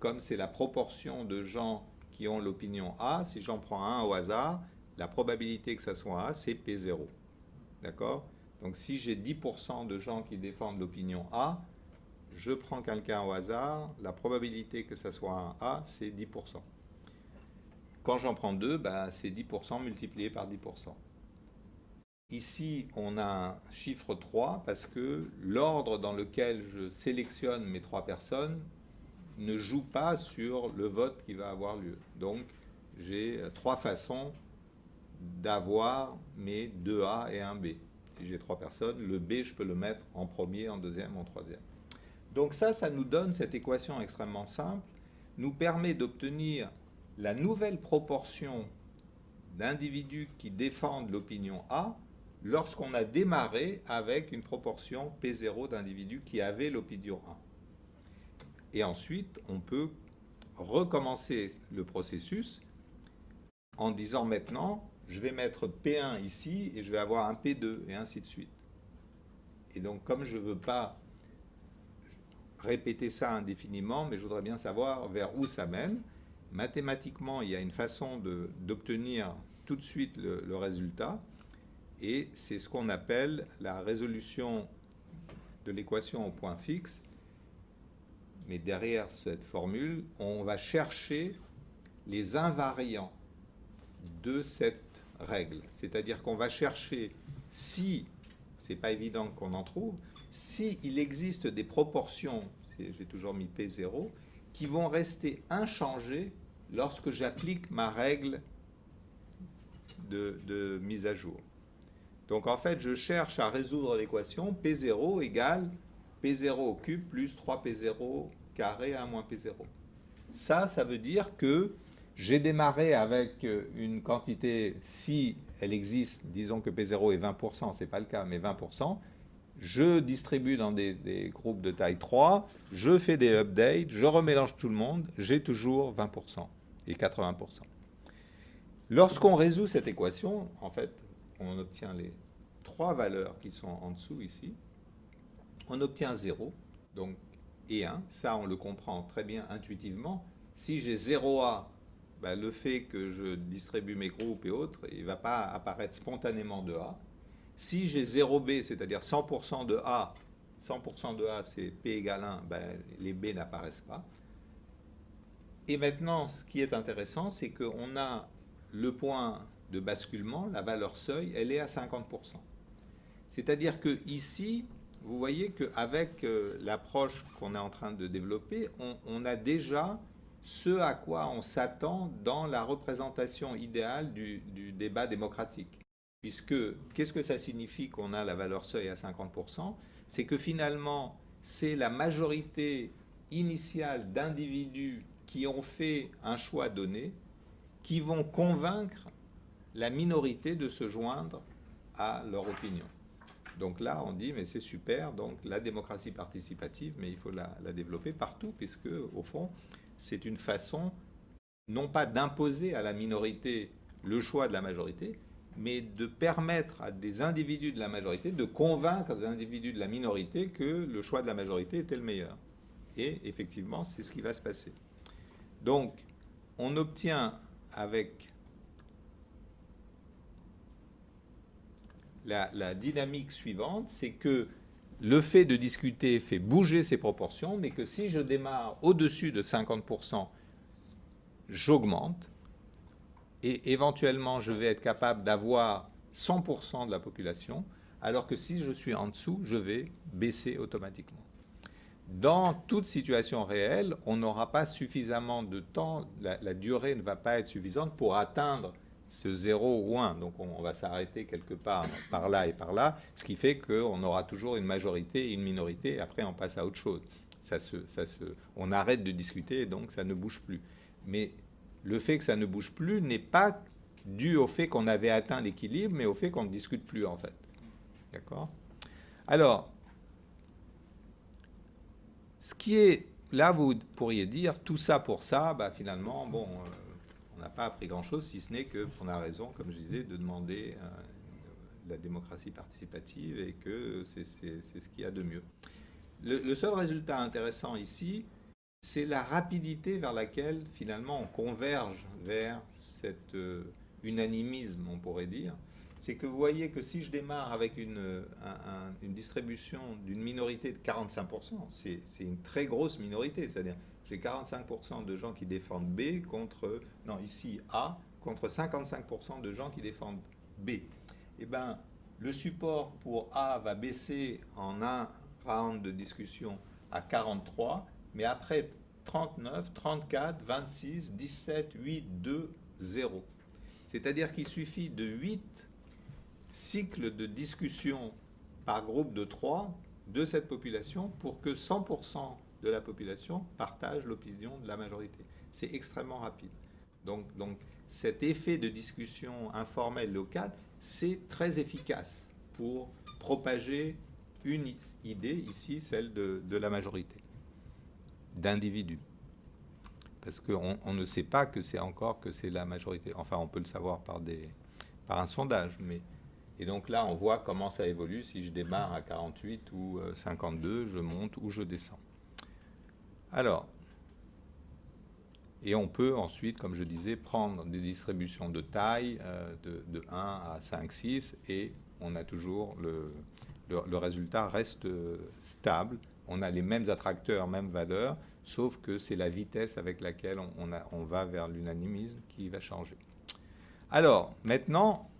comme c'est la proportion de gens qui ont l'opinion A, si j'en prends un au hasard, la probabilité que ça soit A, c'est P0. D'accord? Donc si j'ai 10% de gens qui défendent l'opinion A, je prends quelqu'un au hasard, la probabilité que ça soit un A, c'est 10%. Quand j'en prends 2, c'est 10% multiplié par 10%. Ici, on a un chiffre 3 parce que l'ordre dans lequel je sélectionne mes 3 personnes ne joue pas sur le vote qui va avoir lieu. Donc, j'ai 3 façons d'avoir mes 2A et 1B. Si j'ai 3 personnes, le B, je peux le mettre en premier, en deuxième, en troisième. Donc ça nous donne cette équation extrêmement simple, nous permet d'obtenir la nouvelle proportion d'individus qui défendent l'opinion A lorsqu'on a démarré avec une proportion P0 d'individus qui avaient l'opinion A. Et ensuite, on peut recommencer le processus en disant maintenant, je vais mettre P1 ici et je vais avoir un P2 et ainsi de suite. Et donc, comme je ne veux pas répéter ça indéfiniment, mais je voudrais bien savoir vers où ça mène. Mathématiquement, il y a une façon d'obtenir tout de suite le résultat, et c'est ce qu'on appelle la résolution de l'équation au point fixe. Mais derrière cette formule, on va chercher les invariants de cette règle. C'est-à-dire qu'on va chercher, si, c'est pas évident qu'on en trouve, s'il existe des proportions, j'ai toujours mis P0, qui vont rester inchangées lorsque j'applique ma règle de mise à jour. Donc en fait, je cherche à résoudre l'équation P0 égale P0 au cube plus 3P0 carré à 1 moins P0. Ça veut dire que j'ai démarré avec une quantité, si elle existe, disons que P0 est 20%, ce n'est pas le cas, mais 20%, je distribue dans des groupes de taille 3, je fais des updates, je remélange tout le monde, j'ai toujours 20% et 80%. Lorsqu'on résout cette équation, en fait, on obtient les 3 valeurs qui sont en dessous ici. On obtient 0 donc, et 1. Ça, on le comprend très bien intuitivement. Si j'ai 0A, le fait que je distribue mes groupes et autres, il ne va pas apparaître spontanément de A. Si j'ai 0B, c'est-à-dire 100% de A, 100% de A, c'est P égale 1, les B n'apparaissent pas. Et maintenant, ce qui est intéressant, c'est qu'on a le point de basculement, la valeur seuil, elle est à 50%. C'est-à-dire que ici, vous voyez qu'avec l'approche qu'on est en train de développer, on a déjà ce à quoi on s'attend dans la représentation idéale du débat démocratique. Puisque, qu'est-ce que ça signifie qu'on a la valeur seuil à 50%? C'est que finalement, c'est la majorité initiale d'individus qui ont fait un choix donné, qui vont convaincre la minorité de se joindre à leur opinion. Donc là, on dit, mais c'est super, donc la démocratie participative, mais il faut la développer partout, puisque, au fond, c'est une façon, non pas d'imposer à la minorité le choix de la majorité, mais de permettre à des individus de la majorité de convaincre des individus de la minorité que le choix de la majorité était le meilleur. Et effectivement, c'est ce qui va se passer. Donc, on obtient avec la dynamique suivante, c'est que le fait de discuter fait bouger ces proportions, mais que si je démarre au-dessus de 50%, j'augmente, et éventuellement je vais être capable d'avoir 100% de la population, alors que si je suis en dessous, je vais baisser automatiquement. Dans toute situation réelle, on n'aura pas suffisamment de temps, la durée ne va pas être suffisante pour atteindre ce 0 ou 1. Donc on va s'arrêter quelque part par là et par là, ce qui fait qu'on aura toujours une majorité et une minorité, et après on passe à autre chose. On arrête de discuter et donc ça ne bouge plus. Mais le fait que ça ne bouge plus n'est pas dû au fait qu'on avait atteint l'équilibre, mais au fait qu'on ne discute plus en fait. D'accord ? Alors, ce qui est, là vous pourriez dire, tout ça pour ça, bah, finalement, bon, on n'a pas appris grand-chose, si ce n'est qu'on a raison, comme je disais, de demander la démocratie participative et que c'est ce qu'il y a de mieux. Le seul résultat intéressant ici, c'est la rapidité vers laquelle, finalement, on converge vers cet unanimisme, on pourrait dire. C'est que vous voyez que si je démarre avec une distribution d'une minorité de 45%, c'est une très grosse minorité, c'est-à-dire j'ai 45% de gens qui défendent B contre, non ici A, contre 55% de gens qui défendent B. Eh bien, le support pour A va baisser en un round de discussion à 43, mais après 39, 34, 26, 17, 8, 2, 0. C'est-à-dire qu'il suffit de 8 cycle de discussion par groupe de 3 de cette population pour que 100% de la population partage l'opinion de la majorité. C'est extrêmement rapide. Donc cet effet de discussion informelle locale, c'est très efficace pour propager une idée, ici celle de la majorité, d'individus. Parce qu'on ne sait pas que c'est la majorité. Enfin, on peut le savoir par un sondage, mais... Et donc là, on voit comment ça évolue. Si je démarre à 48 ou 52, je monte ou je descends. Alors, et on peut ensuite, comme je disais, prendre des distributions de taille de 1 à 5, 6, et on a toujours le résultat reste stable. On a les mêmes attracteurs, mêmes valeurs, sauf que c'est la vitesse avec laquelle on va vers l'unanimisme qui va changer. Alors, maintenant...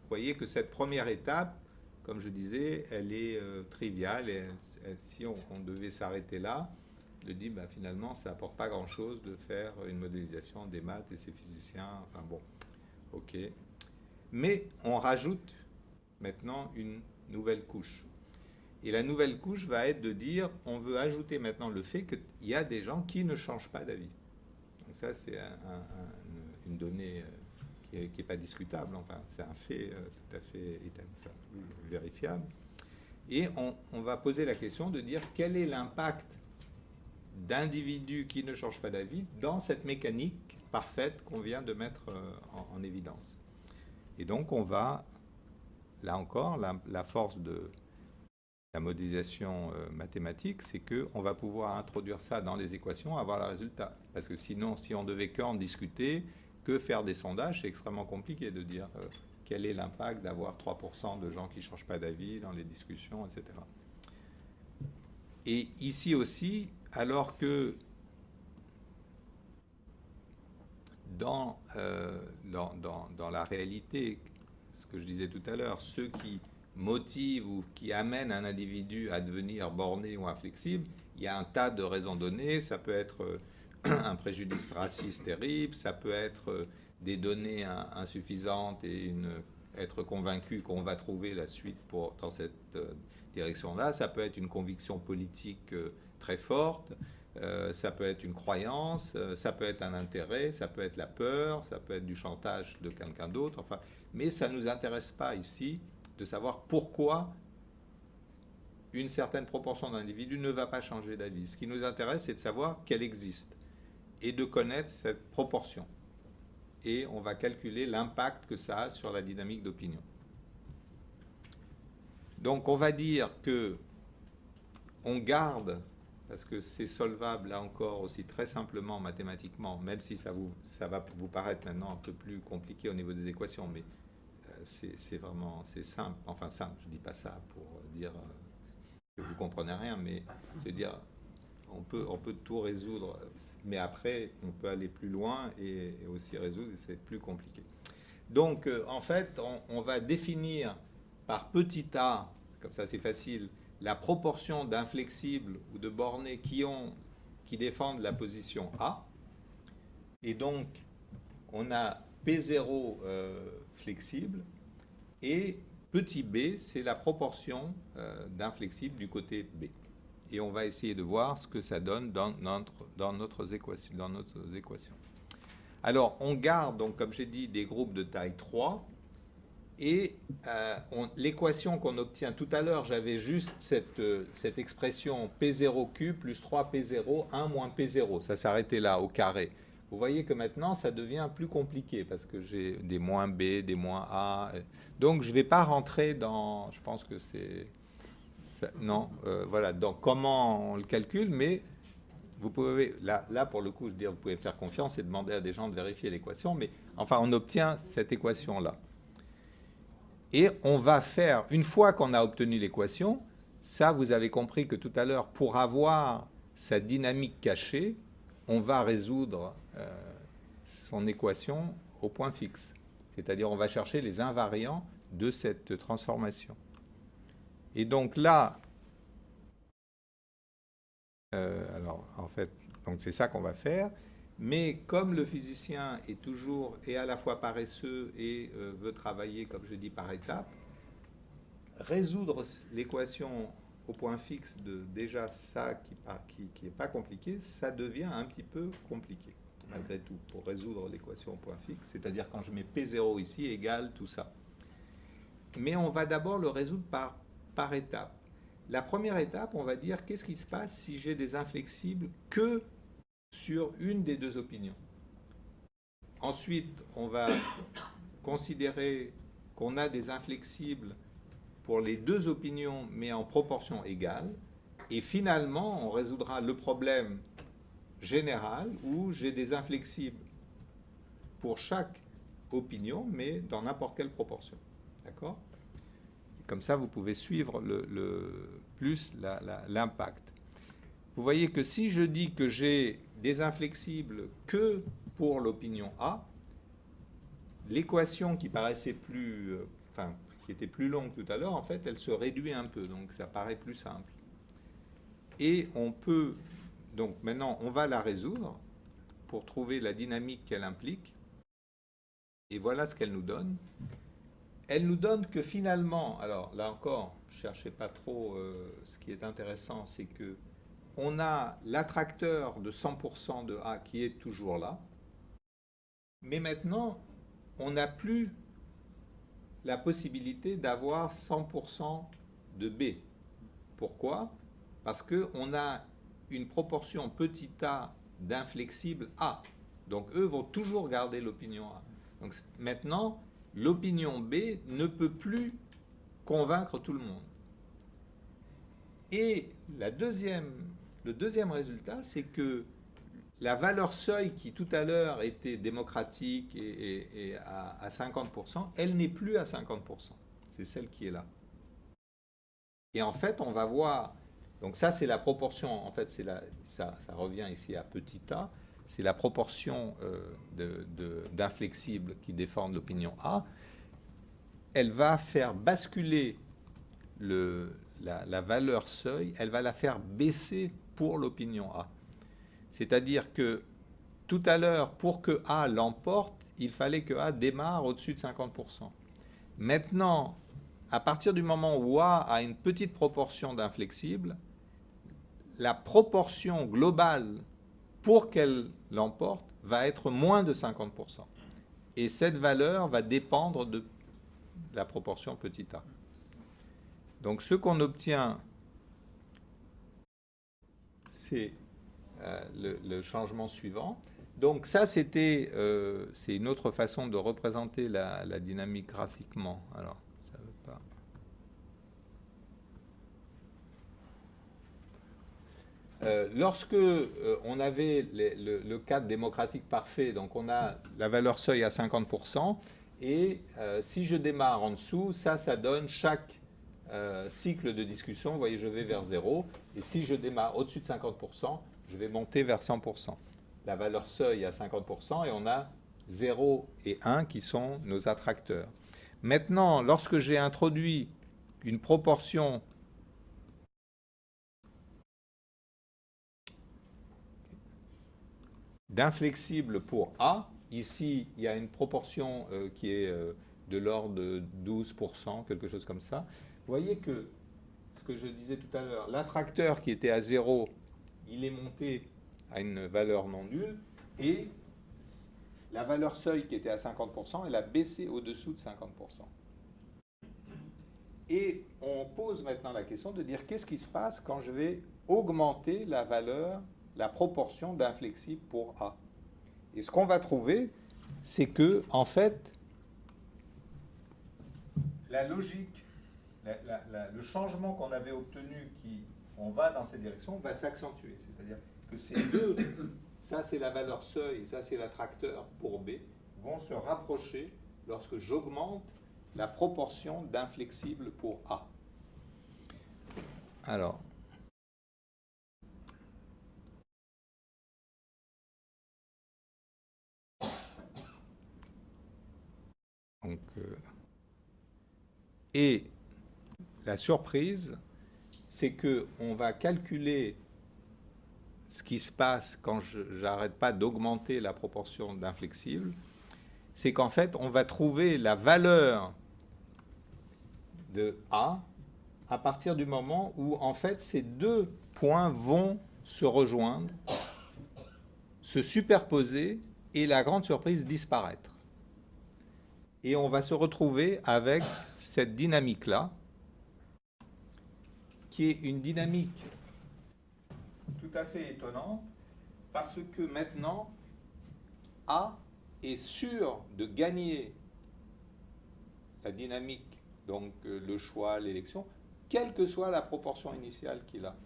Vous voyez que cette première étape, comme je disais, elle est triviale. Et si on devait s'arrêter là, de dire ben, finalement, ça n'apporte pas grand-chose de faire une modélisation des maths et ces physiciens. Enfin bon, ok. Mais on rajoute maintenant une nouvelle couche. Et la nouvelle couche va être de dire, on veut ajouter maintenant le fait qu'il y a des gens qui ne changent pas d'avis. Donc ça, c'est une donnée... qui n'est pas discutable, enfin, c'est un fait tout à fait vérifiable. Et on va poser la question de dire quel est l'impact d'individus qui ne changent pas d'avis dans cette mécanique parfaite qu'on vient de mettre en évidence. Et donc on va, là encore, la force de la modélisation mathématique, c'est qu'on va pouvoir introduire ça dans les équations, avoir le résultat. Parce que sinon, si on devait qu'en discuter, que faire des sondages, c'est extrêmement compliqué de dire quel est l'impact d'avoir 3% de gens qui ne changent pas d'avis dans les discussions, etc. Et ici aussi, alors que dans la réalité, ce que je disais tout à l'heure, ceux qui motivent ou qui amènent un individu à devenir borné ou inflexible, il y a un tas de raisons données, ça peut être... un préjudice raciste terrible, ça peut être des données insuffisantes et être convaincu qu'on va trouver la suite dans cette direction-là, ça peut être une conviction politique très forte, ça peut être une croyance, ça peut être un intérêt, ça peut être la peur, ça peut être du chantage de quelqu'un d'autre, enfin, mais ça ne nous intéresse pas ici de savoir pourquoi une certaine proportion d'individus ne va pas changer d'avis. Ce qui nous intéresse, c'est de savoir qu'elle existe et de connaître cette proportion. Et on va calculer l'impact que ça a sur la dynamique d'opinion. Donc on va dire que on garde, parce que c'est solvable là encore aussi très simplement mathématiquement, même si ça va vous paraître maintenant un peu plus compliqué au niveau des équations, mais c'est vraiment simple. Enfin, simple, je ne dis pas ça pour dire que vous ne comprenez rien, mais c'est dire on peut tout résoudre, mais après, on peut aller plus loin et aussi résoudre, et c'est plus compliqué. Donc, en fait, on va définir par petit a, comme ça c'est facile, la proportion d'inflexibles ou de bornés qui défendent la position A. Et donc, on a P0 flexible et petit b, c'est la proportion d'inflexibles du côté B. Et on va essayer de voir ce que ça donne dans notre équation. Alors, on garde, donc, comme j'ai dit, des groupes de taille 3. Et l'équation qu'on obtient tout à l'heure, j'avais juste cette expression P0Q plus 3P0, 1 moins P0. Ça s'arrêtait là, au carré. Vous voyez que maintenant, ça devient plus compliqué parce que j'ai des moins B, des moins A. Donc, je ne vais pas rentrer dans... Je pense que c'est... Non, voilà. Donc, comment on le calcule, mais vous pouvez... Là, pour le coup, je veux dire, vous pouvez faire confiance et demander à des gens de vérifier l'équation. Mais enfin, on obtient cette équation-là. Et on va faire, une fois qu'on a obtenu l'équation, ça, vous avez compris que tout à l'heure, pour avoir sa dynamique cachée, on va résoudre son équation au point fixe. C'est-à-dire, on va chercher les invariants de cette transformation. Et donc là, alors en fait, donc c'est ça qu'on va faire. Mais comme le physicien est à la fois paresseux et veut travailler, comme je dis, par étapes, résoudre l'équation au point fixe de déjà ça qui n'est pas compliqué, ça devient un petit peu compliqué, malgré tout, pour résoudre l'équation au point fixe. C'est-à-dire quand je mets P0 ici, égale tout ça. Mais on va d'abord le résoudre par étapes. La première étape, on va dire, qu'est-ce qui se passe si j'ai des inflexibles que sur une des deux opinions. Ensuite, on va considérer qu'on a des inflexibles pour les deux opinions, mais en proportion égale. Et finalement, on résoudra le problème général où j'ai des inflexibles pour chaque opinion, mais dans n'importe quelle proportion. D'accord ? Comme ça, vous pouvez suivre plus l'impact. Vous voyez que si je dis que j'ai des inflexibles que pour l'opinion A, l'équation qui paraissait qui était plus longue tout à l'heure, en fait, elle se réduit un peu, donc ça paraît plus simple. Et on peut, donc maintenant, on va la résoudre pour trouver la dynamique qu'elle implique. Et voilà ce qu'elle nous donne. Elle nous donne que finalement, alors là encore, ne cherchez pas trop, ce qui est intéressant, c'est que on a l'attracteur de 100% de A qui est toujours là, mais maintenant, on n'a plus la possibilité d'avoir 100% de B. Pourquoi ? Parce qu'on a une proportion petit a d'inflexibles A. Donc, eux vont toujours garder l'opinion A. Donc, maintenant, l'opinion B ne peut plus convaincre tout le monde. Et le deuxième résultat, c'est que la valeur seuil qui tout à l'heure était démocratique et à 50%, elle n'est plus à 50%. C'est celle qui est là. Et en fait, on va voir, donc ça c'est la proportion, en fait ça revient ici à petit a, c'est la proportion d'inflexibles qui défendent l'opinion A. Elle va faire basculer la valeur seuil, elle va la faire baisser pour l'opinion A. C'est-à-dire que tout à l'heure, pour que A l'emporte, il fallait que A démarre au-dessus de 50%. Maintenant, à partir du moment où A a une petite proportion d'inflexibles, la proportion globale pour qu'elle l'emporte va être moins de 50%. Et cette valeur va dépendre de la proportion petit a. Donc ce qu'on obtient, c'est le changement suivant. Donc ça, c'est une autre façon de représenter la dynamique graphiquement. Alors, ça veut pas... Lorsque on avait le cadre démocratique parfait, donc on a la valeur seuil à 50%, Et si je démarre en dessous, ça donne chaque cycle de discussion. Vous voyez, je vais vers 0. Et si je démarre au-dessus de 50%, je vais monter vers 100%. La valeur seuil à 50% et on a 0 et 1 qui sont nos attracteurs. Maintenant, lorsque j'ai introduit une proportion d'inflexible pour A, ici, il y a une proportion qui est de l'ordre de 12%, quelque chose comme ça. Vous voyez que, ce que je disais tout à l'heure, l'attracteur qui était à 0, il est monté à une valeur non nulle, et la valeur seuil qui était à 50%, elle a baissé au-dessous de 50%. Et on pose maintenant la question de dire qu'est-ce qui se passe quand je vais augmenter la valeur, la proportion d'inflexible pour A. Et ce qu'on va trouver, c'est que, en fait, la logique, le changement qu'on avait obtenu, on va dans cette direction, va s'accentuer. C'est-à-dire que ces deux, ça c'est la valeur seuil, ça c'est l'attracteur pour B, vont se rapprocher lorsque j'augmente la proportion d'inflexible pour A. Alors, donc, et la surprise, c'est qu'on va calculer ce qui se passe quand je n'arrête pas d'augmenter la proportion d'inflexible, c'est qu'en fait, on va trouver la valeur de A à partir du moment où, en fait, ces deux points vont se rejoindre, se superposer et la grande surprise disparaître. Et on va se retrouver avec cette dynamique-là, qui est une dynamique tout à fait étonnante, parce que maintenant, A est sûr de gagner la dynamique, donc le choix, l'élection, quelle que soit la proportion initiale qu'il a.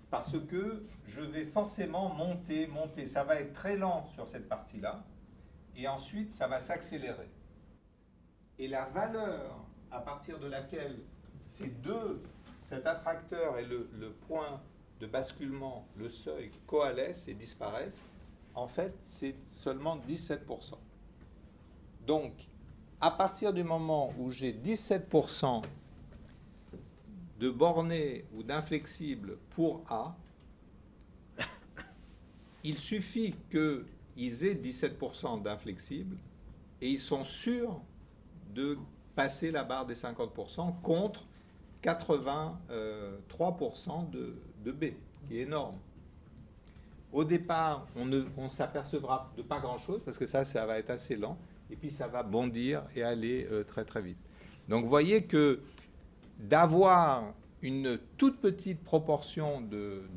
Parce que je vais forcément monter. Ça va être très lent sur cette partie-là, et ensuite ça va s'accélérer. Et la valeur à partir de laquelle cet attracteur et le point de basculement, le seuil, coalescent et disparaissent, en fait, c'est seulement 17%. Donc, à partir du moment où j'ai 17% de borné ou d'inflexible pour A, il suffit qu'ils aient 17% d'inflexible et ils sont sûrs de passer la barre des 50% contre 83% de B, qui est énorme. Au départ, on ne s'apercevra de pas grand-chose, parce que ça va être assez lent, et puis ça va bondir et aller très très vite. Donc vous voyez que d'avoir une toute petite proportion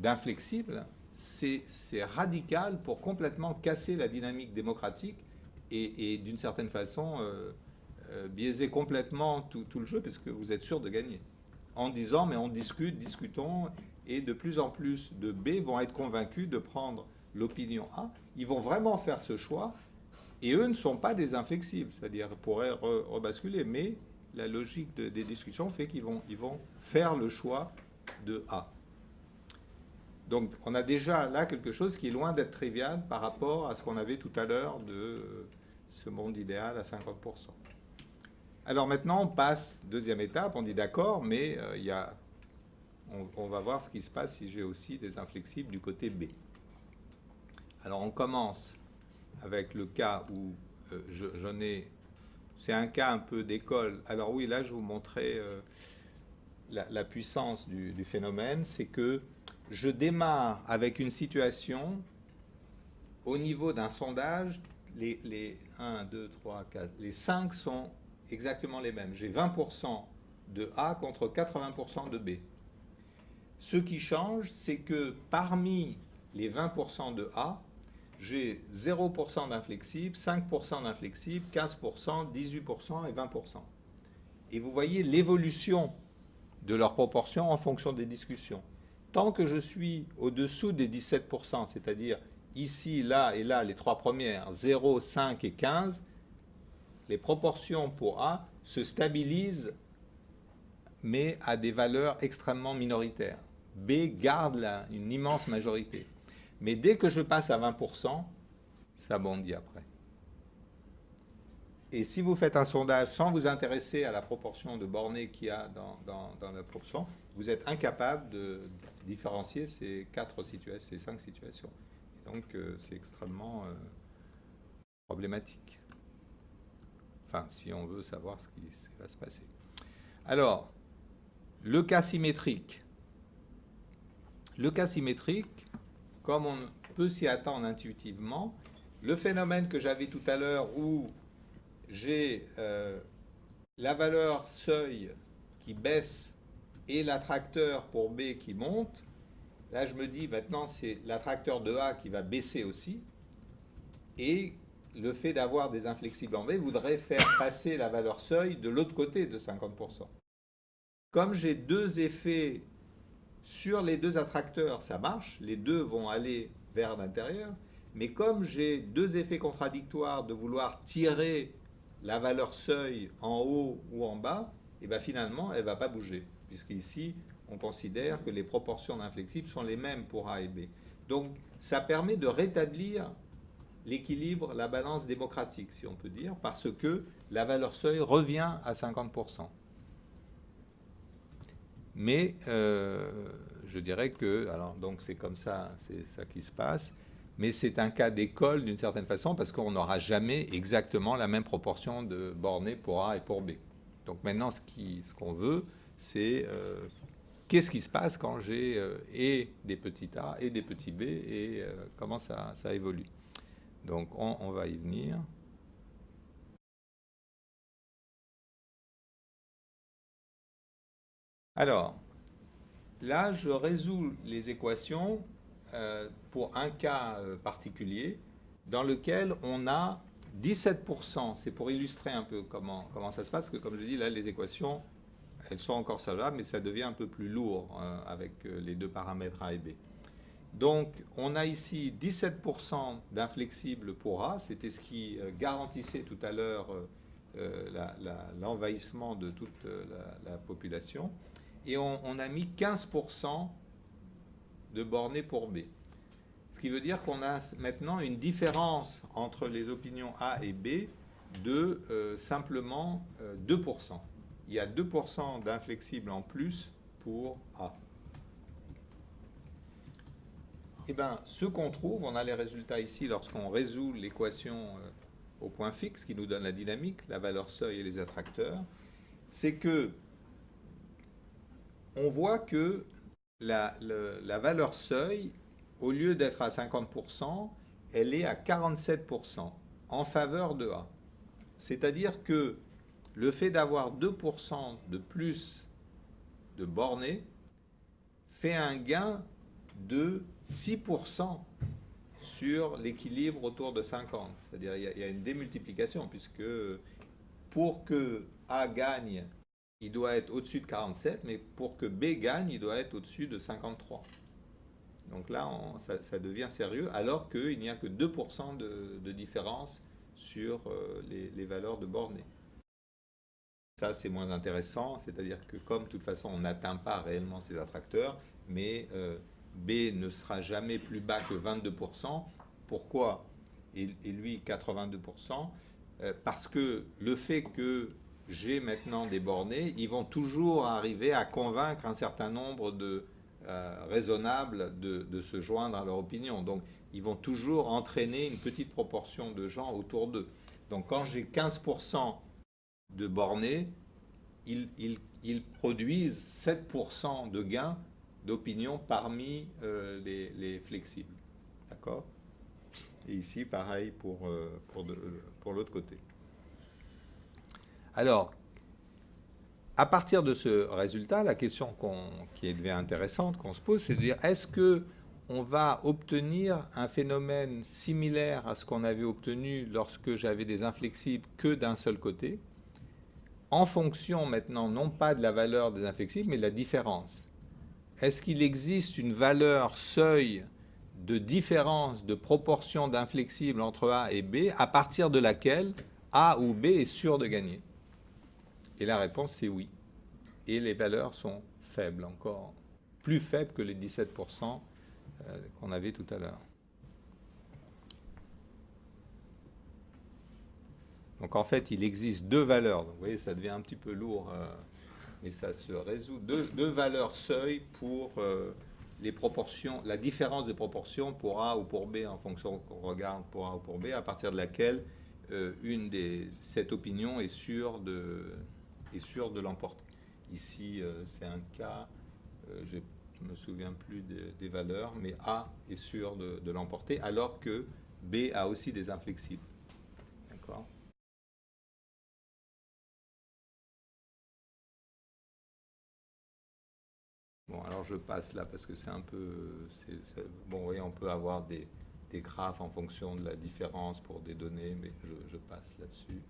d'inflexible, c'est radical pour complètement casser la dynamique démocratique et d'une certaine façon biaiser complètement tout le jeu, parce que vous êtes sûr de gagner. En disant, mais on discutons, et de plus en plus de B vont être convaincus de prendre l'opinion A. Ils vont vraiment faire ce choix, et eux ne sont pas des inflexibles, c'est-à-dire pourraient rebasculer, mais la logique des discussions fait qu'ils vont faire le choix de A. Donc on a déjà là quelque chose qui est loin d'être trivial par rapport à ce qu'on avait tout à l'heure de ce monde idéal à 50%. Alors maintenant, on passe, deuxième étape, on dit d'accord, mais on va voir ce qui se passe si j'ai aussi des inflexibles du côté B. Alors on commence avec le cas où j'en ai... C'est un cas un peu d'école. Alors oui, là je vous montrais la puissance du phénomène, c'est que je démarre avec une situation au niveau d'un sondage, les 1, 2, 3, 4, les 5 sont exactement les mêmes. J'ai 20% de A contre 80% de B. Ce qui change, c'est que parmi les 20% de A, j'ai 0% d'inflexible, 5% d'inflexible, 15%, 18% et 20%. Et vous voyez l'évolution de leur proportion en fonction des discussions. Tant que je suis au-dessous des 17%, c'est-à-dire ici, là et là, les trois premières, 0, 5 et 15, les proportions pour A se stabilisent, mais à des valeurs extrêmement minoritaires. B garde une immense majorité. Mais dès que je passe à 20%, ça bondit après. Et si vous faites un sondage sans vous intéresser à la proportion de bornés qu'il y a dans la proportion, vous êtes incapable de différencier ces 5 situations. Et donc, c'est extrêmement problématique. Enfin, si on veut savoir ce qui va se passer. Alors, le cas symétrique. Le cas symétrique, comme on peut s'y attendre intuitivement, le phénomène que j'avais tout à l'heure où j'ai la valeur seuil qui baisse et l'attracteur pour B qui monte, là je me dis maintenant c'est l'attracteur de A qui va baisser aussi, et le fait d'avoir des inflexibles en B voudrait faire passer la valeur seuil de l'autre côté de 50%. Comme j'ai deux effets sur les deux attracteurs, ça marche, les deux vont aller vers l'intérieur, mais comme j'ai deux effets contradictoires de vouloir tirer la valeur seuil en haut ou en bas, et bien finalement, elle ne va pas bouger, puisqu'ici, on considère que les proportions d'inflexibles sont les mêmes pour A et B. Donc, ça permet de rétablir l'équilibre, la balance démocratique, si on peut dire, parce que la valeur seuil revient à 50%. Mais je dirais que, alors donc c'est comme ça, c'est ça qui se passe, mais c'est un cas d'école d'une certaine façon parce qu'on n'aura jamais exactement la même proportion de bornés pour A et pour B. Donc maintenant, ce qu'on veut, c'est qu'est-ce qui se passe quand j'ai et des petits A et des petits B et comment ça évolue. Donc on va y venir. Alors, là, je résous les équations pour un cas particulier dans lequel on a 17%. C'est pour illustrer un peu comment ça se passe, parce que comme je dis, là, les équations, elles sont encore solvables, mais ça devient un peu plus lourd avec les deux paramètres A et B. Donc, on a ici 17% d'inflexible pour A, c'était ce qui garantissait tout à l'heure l'envahissement de toute la population. Et on a mis 15% de bornés pour B. Ce qui veut dire qu'on a maintenant une différence entre les opinions A et B de simplement 2%. Il y a 2% d'inflexible en plus pour A. Eh bien, ce qu'on trouve, on a les résultats ici lorsqu'on résout l'équation au point fixe qui nous donne la dynamique, la valeur seuil et les attracteurs, c'est que on voit que la valeur seuil, au lieu d'être à 50%, elle est à 47% en faveur de A. C'est-à-dire que le fait d'avoir 2% de plus de bornés fait un gain de 6% sur l'équilibre autour de 50. C'est-à-dire qu'il y a une démultiplication, puisque pour que A gagne, il doit être au-dessus de 47, mais pour que B gagne, il doit être au-dessus de 53. Donc là, ça devient sérieux, alors qu'il n'y a que 2% de différence sur les valeurs de bornés. Ça, c'est moins intéressant, c'est-à-dire que comme de toute façon, on n'atteint pas réellement ces attracteurs, mais B ne sera jamais plus bas que 22%. Pourquoi ? Et lui, 82%. Parce que le fait que j'ai maintenant des bornés, ils vont toujours arriver à convaincre un certain nombre de raisonnables de se joindre à leur opinion. Donc, ils vont toujours entraîner une petite proportion de gens autour d'eux. Donc, quand j'ai 15% de bornés, ils produisent 7% de gains d'opinion parmi les flexibles. D'accord ? Et ici, pareil pour l'autre côté. Alors, à partir de ce résultat, la question qui devient intéressante, qu'on se pose, c'est de dire, est-ce qu'on va obtenir un phénomène similaire à ce qu'on avait obtenu lorsque j'avais des inflexibles que d'un seul côté, en fonction maintenant, non pas de la valeur des inflexibles, mais de la différence. Est-ce qu'il existe une valeur seuil de différence de proportion d'inflexibles entre A et B, à partir de laquelle A ou B est sûr de gagner? Et la réponse, c'est oui. Et les valeurs sont faibles, encore plus faibles que les 17% qu'on avait tout à l'heure. Donc en fait, il existe deux valeurs. Donc, vous voyez, ça devient un petit peu lourd, mais ça se résout. Deux valeurs seuil pour les proportions, la différence de proportion pour A ou pour B, en fonction qu'on regarde pour A ou pour B, à partir de laquelle cette opinion est sûre de l'emporter. Ici, c'est un cas, je ne me souviens plus des valeurs, mais A est sûr de l'emporter, alors que B a aussi des inflexibles. D'accord ? Bon, alors je passe là parce que c'est un peu... bon, oui, on peut avoir des graphes en fonction de la différence pour des données, mais je passe là-dessus.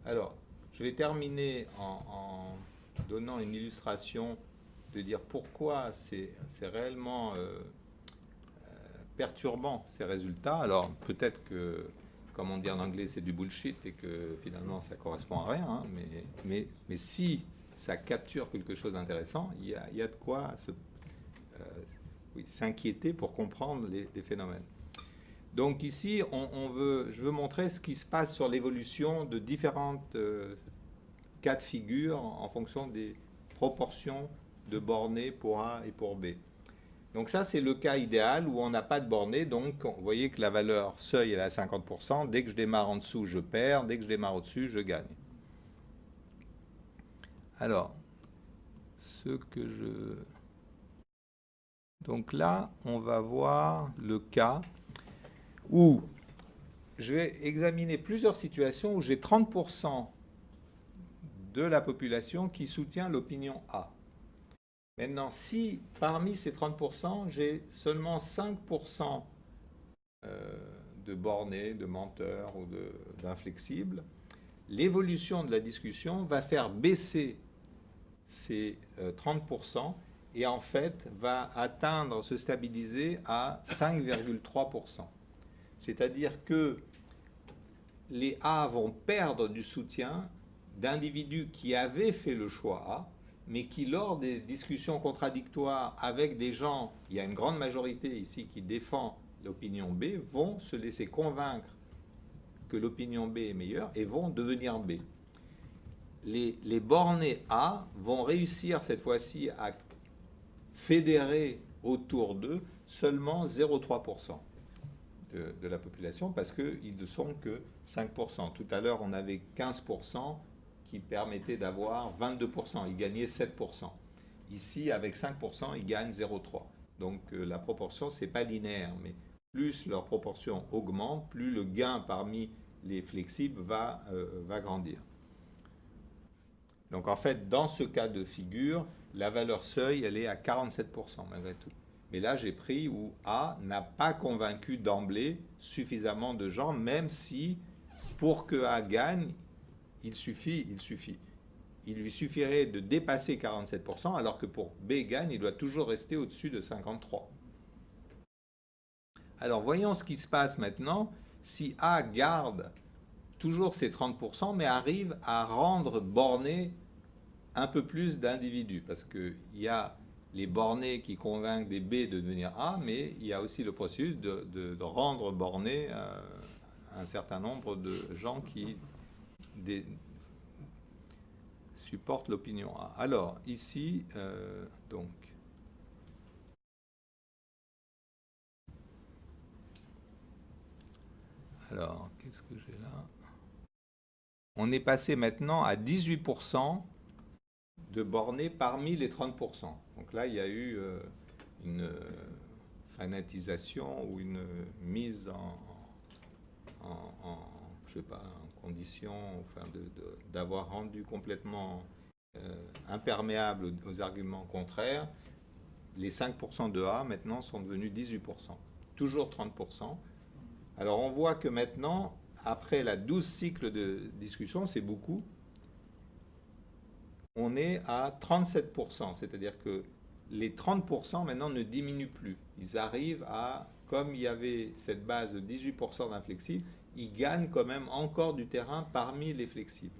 Alors, je vais terminer en donnant une illustration de dire pourquoi c'est réellement perturbant ces résultats. Alors, peut-être que, comme on dit en anglais, c'est du bullshit et que finalement ça ne correspond à rien, hein, mais si ça capture quelque chose d'intéressant, il y a de quoi s'inquiéter pour comprendre les phénomènes. Donc ici, je veux montrer ce qui se passe sur l'évolution de différentes cas de figure en fonction des proportions de bornées pour A et pour B. Donc ça, c'est le cas idéal où on n'a pas de bornées. Donc, vous voyez que la valeur seuil est à 50%. Dès que je démarre en dessous, je perds. Dès que je démarre au-dessus, je gagne. Alors, donc là, on va voir le cas où je vais examiner plusieurs situations où j'ai 30% de la population qui soutient l'opinion A. Maintenant, si parmi ces 30%, j'ai seulement 5% de bornés, de menteurs ou d'inflexibles, l'évolution de la discussion va faire baisser ces 30% et en fait va se stabiliser à 5,3%. C'est-à-dire que les A vont perdre du soutien d'individus qui avaient fait le choix A, mais qui, lors des discussions contradictoires avec des gens, il y a une grande majorité ici qui défend l'opinion B, vont se laisser convaincre que l'opinion B est meilleure et vont devenir B. Les bornés A vont réussir cette fois-ci à fédérer autour d'eux seulement 0,3% de la population parce qu'ils ne sont que 5%. Tout à l'heure, on avait 15% qui permettait d'avoir 22%. Ils gagnaient 7%. Ici, avec 5%, ils gagnent 0,3%. Donc la proportion, ce n'est pas linéaire, mais plus leur proportion augmente, plus le gain parmi les flexibles va grandir. Donc en fait, dans ce cas de figure, la valeur seuil, elle est à 47% malgré tout. Mais là, j'ai pris où A n'a pas convaincu d'emblée suffisamment de gens, même si pour que A gagne, il lui suffirait de dépasser 47%, alors que pour B gagne, il doit toujours rester au-dessus de 53%. Alors, voyons ce qui se passe maintenant si A garde toujours ses 30%, mais arrive à rendre borné un peu plus d'individus, parce qu'il y a les bornés qui convainquent des B de devenir A, mais il y a aussi le processus de rendre borné un certain nombre de gens qui supportent l'opinion A. Alors, ici, donc, alors, qu'est-ce que j'ai là? On est passé maintenant à 18% de bornés parmi les 30%. Donc là, il y a eu une fanatisation ou une mise je sais pas, en condition, enfin, d'avoir rendu complètement imperméable aux arguments contraires. Les 5% de A, maintenant, sont devenus 18%. Toujours 30%. Alors, on voit que maintenant, après la 12 cycles de discussion, c'est beaucoup, on est à 37%. C'est-à-dire que les 30% maintenant ne diminuent plus. Ils arrivent à, comme il y avait cette base de 18% d'inflexibles, il gagne quand même encore du terrain parmi les flexibles.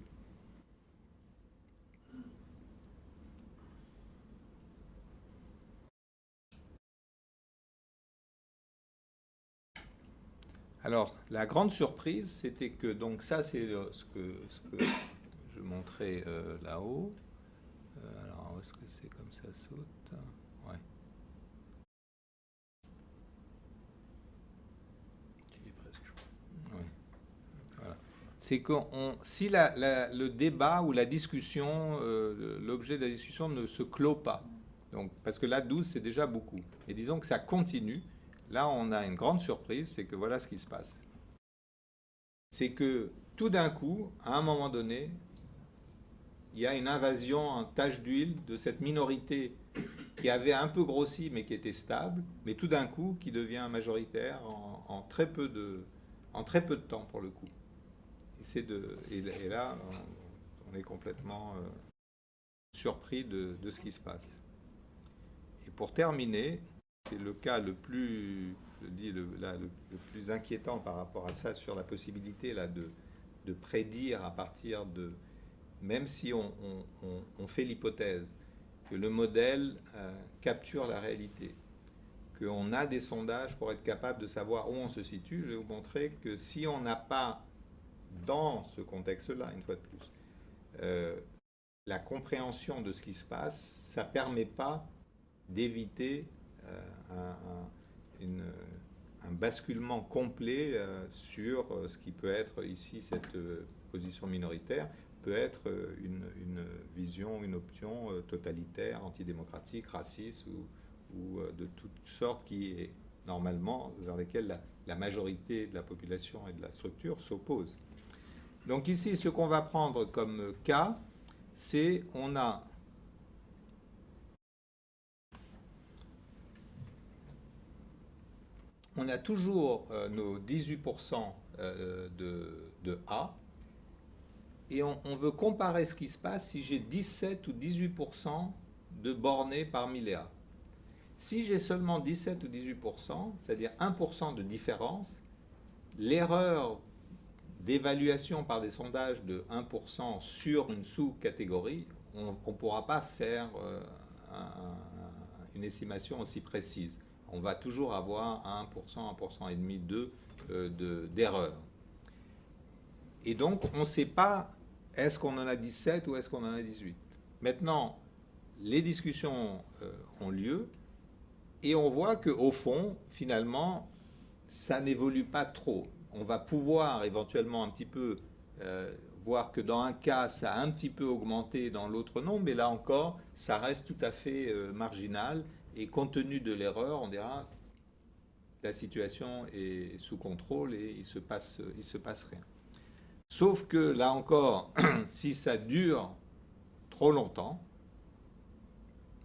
Alors, la grande surprise, c'était que, donc ça c'est ce que je montrais là-haut. Alors, est-ce que c'est comme ça saute? Ouais. Il est presque, je crois. Ouais. Voilà. C'est que si le débat ou la discussion, l'objet de la discussion ne se clôt pas, donc, parce que là, 12, c'est déjà beaucoup. Et disons que ça continue. Là, on a une grande surprise, c'est que voilà ce qui se passe. C'est que tout d'un coup, à un moment donné, il y a une invasion en tache d'huile de cette minorité qui avait un peu grossi mais qui était stable, mais tout d'un coup qui devient majoritaire en très peu de temps pour le coup. Et là, on est complètement surpris de ce qui se passe. Et pour terminer, c'est le cas le plus, je dis le plus inquiétant par rapport à ça, sur la possibilité là, de prédire à partir de, même si on fait l'hypothèse que le modèle capture la réalité, qu'on a des sondages pour être capable de savoir où on se situe, je vais vous montrer que si on n'a pas, dans ce contexte-là, une fois de plus, la compréhension de ce qui se passe, ça ne permet pas d'éviter un basculement complet sur ce qui peut être ici cette position minoritaire, peut être une vision, une option totalitaire, antidémocratique, raciste ou de toutes sortes qui est normalement vers lesquelles la majorité de la population et de la structure s'oppose. Donc ici, ce qu'on va prendre comme cas, c'est on a toujours nos 18% de A, et on veut comparer ce qui se passe si j'ai 17 ou 18% de bornés parmi les A. Si j'ai seulement 17 ou 18%, c'est-à-dire 1% de différence, l'erreur d'évaluation par des sondages de 1% sur une sous-catégorie, on ne pourra pas faire une estimation aussi précise. On va toujours avoir 1%, 1,5% d'erreur. Et donc, on ne sait pas, est-ce qu'on en a 17 ou est-ce qu'on en a 18. Maintenant, les discussions ont lieu et on voit qu'au fond, finalement, ça n'évolue pas trop. On va pouvoir éventuellement un petit peu voir que dans un cas, ça a un petit peu augmenté, dans l'autre non, mais là encore, ça reste tout à fait marginal. Et compte tenu de l'erreur, on dira la situation est sous contrôle et il se passe rien. Sauf que là encore, si ça dure trop longtemps,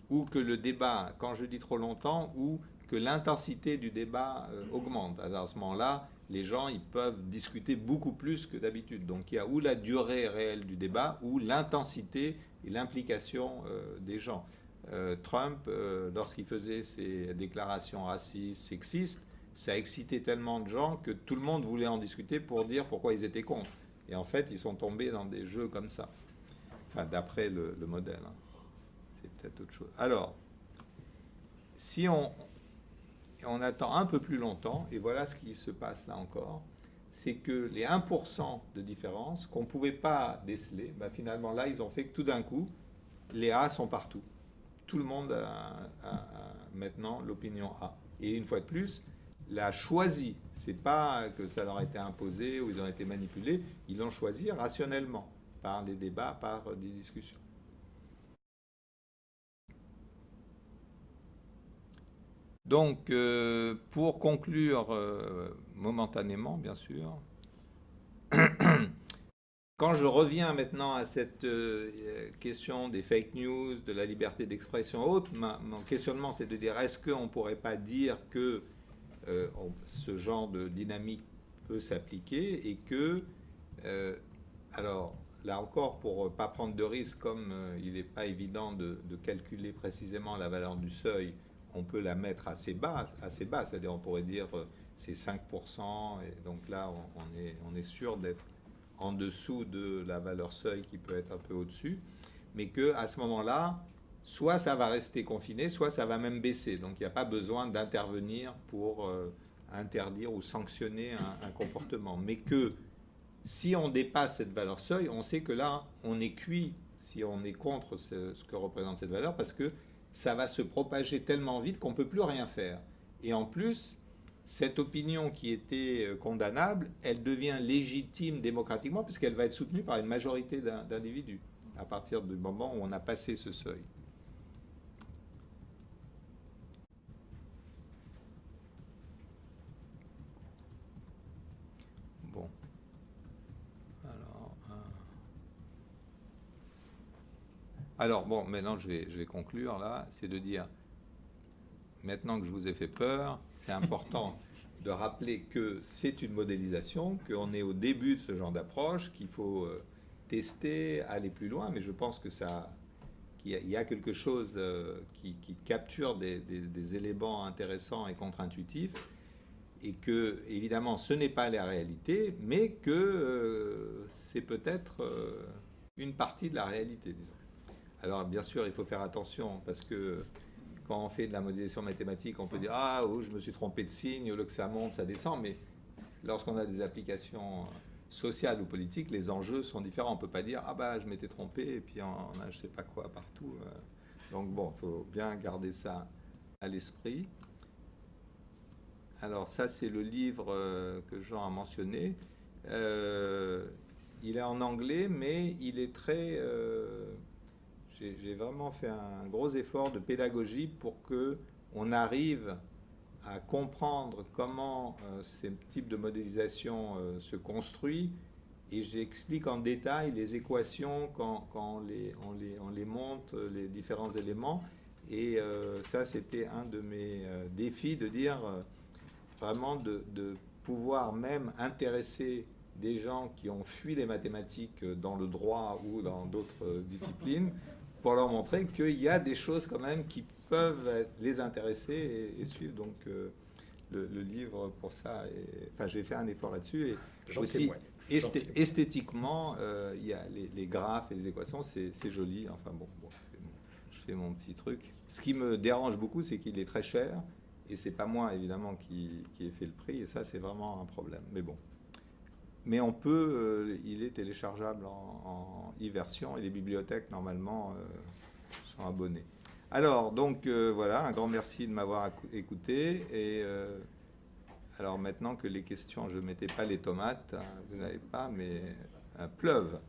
ou que le débat, quand je dis trop longtemps, ou que l'intensité du débat augmente, à ce moment-là, les gens ils peuvent discuter beaucoup plus que d'habitude. Donc il y a ou la durée réelle du débat, ou l'intensité et l'implication des gens. Trump, lorsqu'il faisait ses déclarations racistes, sexistes, ça a excité tellement de gens que tout le monde voulait en discuter pour dire pourquoi ils étaient contre. Et en fait, ils sont tombés dans des jeux comme ça. Enfin, d'après le modèle. Hein. C'est peut-être autre chose. Alors, si on attend un peu plus longtemps, et voilà ce qui se passe là encore, c'est que les 1% de différence qu'on ne pouvait pas déceler, ben finalement là, ils ont fait que tout d'un coup, les A sont partout. Tout le monde a maintenant l'opinion A. Et une fois de plus, l'a choisi. Ce n'est pas que ça leur a été imposé ou ils ont été manipulés. Ils l'ont choisi rationnellement, par des débats, par des discussions. Donc, pour conclure momentanément, bien sûr, quand je reviens maintenant à cette question des fake news, de la liberté d'expression haute, mon questionnement c'est de dire est-ce qu'on ne pourrait pas dire que ce genre de dynamique peut s'appliquer et que, alors là encore, pour ne pas prendre de risques, comme il n'est pas évident de calculer précisément la valeur du seuil, on peut la mettre assez bas, c'est-à-dire on pourrait dire c'est 5%, et donc là, on est sûr d'être en dessous de la valeur seuil qui peut être un peu au-dessus, mais qu'à ce moment-là, soit ça va rester confiné, soit ça va même baisser. Donc il n'y a pas besoin d'intervenir pour interdire ou sanctionner un comportement. Mais que si on dépasse cette valeur seuil, on sait que là, on est cuit si on est contre ce que représente cette valeur, parce que ça va se propager tellement vite qu'on ne peut plus rien faire. Et en plus, cette opinion qui était condamnable, elle devient légitime démocratiquement puisqu'elle va être soutenue par une majorité d'individus à partir du moment où on a passé ce seuil. Bon. Alors bon, maintenant je vais conclure là, c'est de dire, maintenant que je vous ai fait peur, c'est important de rappeler que c'est une modélisation, qu'on est au début de ce genre d'approche, qu'il faut tester, aller plus loin, mais je pense que qu'il y a quelque chose qui capture des éléments intéressants et contre-intuitifs, et que, évidemment, ce n'est pas la réalité, mais que c'est peut-être une partie de la réalité, disons. Alors, bien sûr, il faut faire attention, parce que quand on fait de la modélisation mathématique, on peut dire « Ah, oh, je me suis trompé de signe, au lieu que ça monte, ça descend », mais lorsqu'on a des applications sociales ou politiques, les enjeux sont différents. On ne peut pas dire « Ah bah, je m'étais trompé, et puis on a je ne sais pas quoi partout ». Donc bon, il faut bien garder ça à l'esprit. Alors ça, c'est le livre que Jean a mentionné. Il est en anglais, mais il est très... j'ai vraiment fait un gros effort de pédagogie pour qu'on arrive à comprendre comment ces types de modélisation se construit, et j'explique en détail les équations quand on les monte, les différents éléments. Et ça, c'était un de mes défis, de dire vraiment de pouvoir même intéresser des gens qui ont fui les mathématiques dans le droit ou dans d'autres disciplines, pour leur montrer qu'il y a des choses quand même qui peuvent les intéresser et suivre. Donc le livre pour ça, enfin j'ai fait un effort là-dessus. Et aussi esthétiquement, il y a les graphes et les équations, c'est joli. Enfin bon, je fais mon petit truc. Ce qui me dérange beaucoup, c'est qu'il est très cher, et c'est pas moi évidemment qui ai fait le prix, et ça c'est vraiment un problème. Mais bon. Mais on peut, il est téléchargeable en e-version, et les bibliothèques, normalement, sont abonnées. Alors, donc, voilà, un grand merci de m'avoir écouté. Et alors, maintenant que les questions, je ne mettais pas les tomates, vous n'avez pas, mais pleuvent.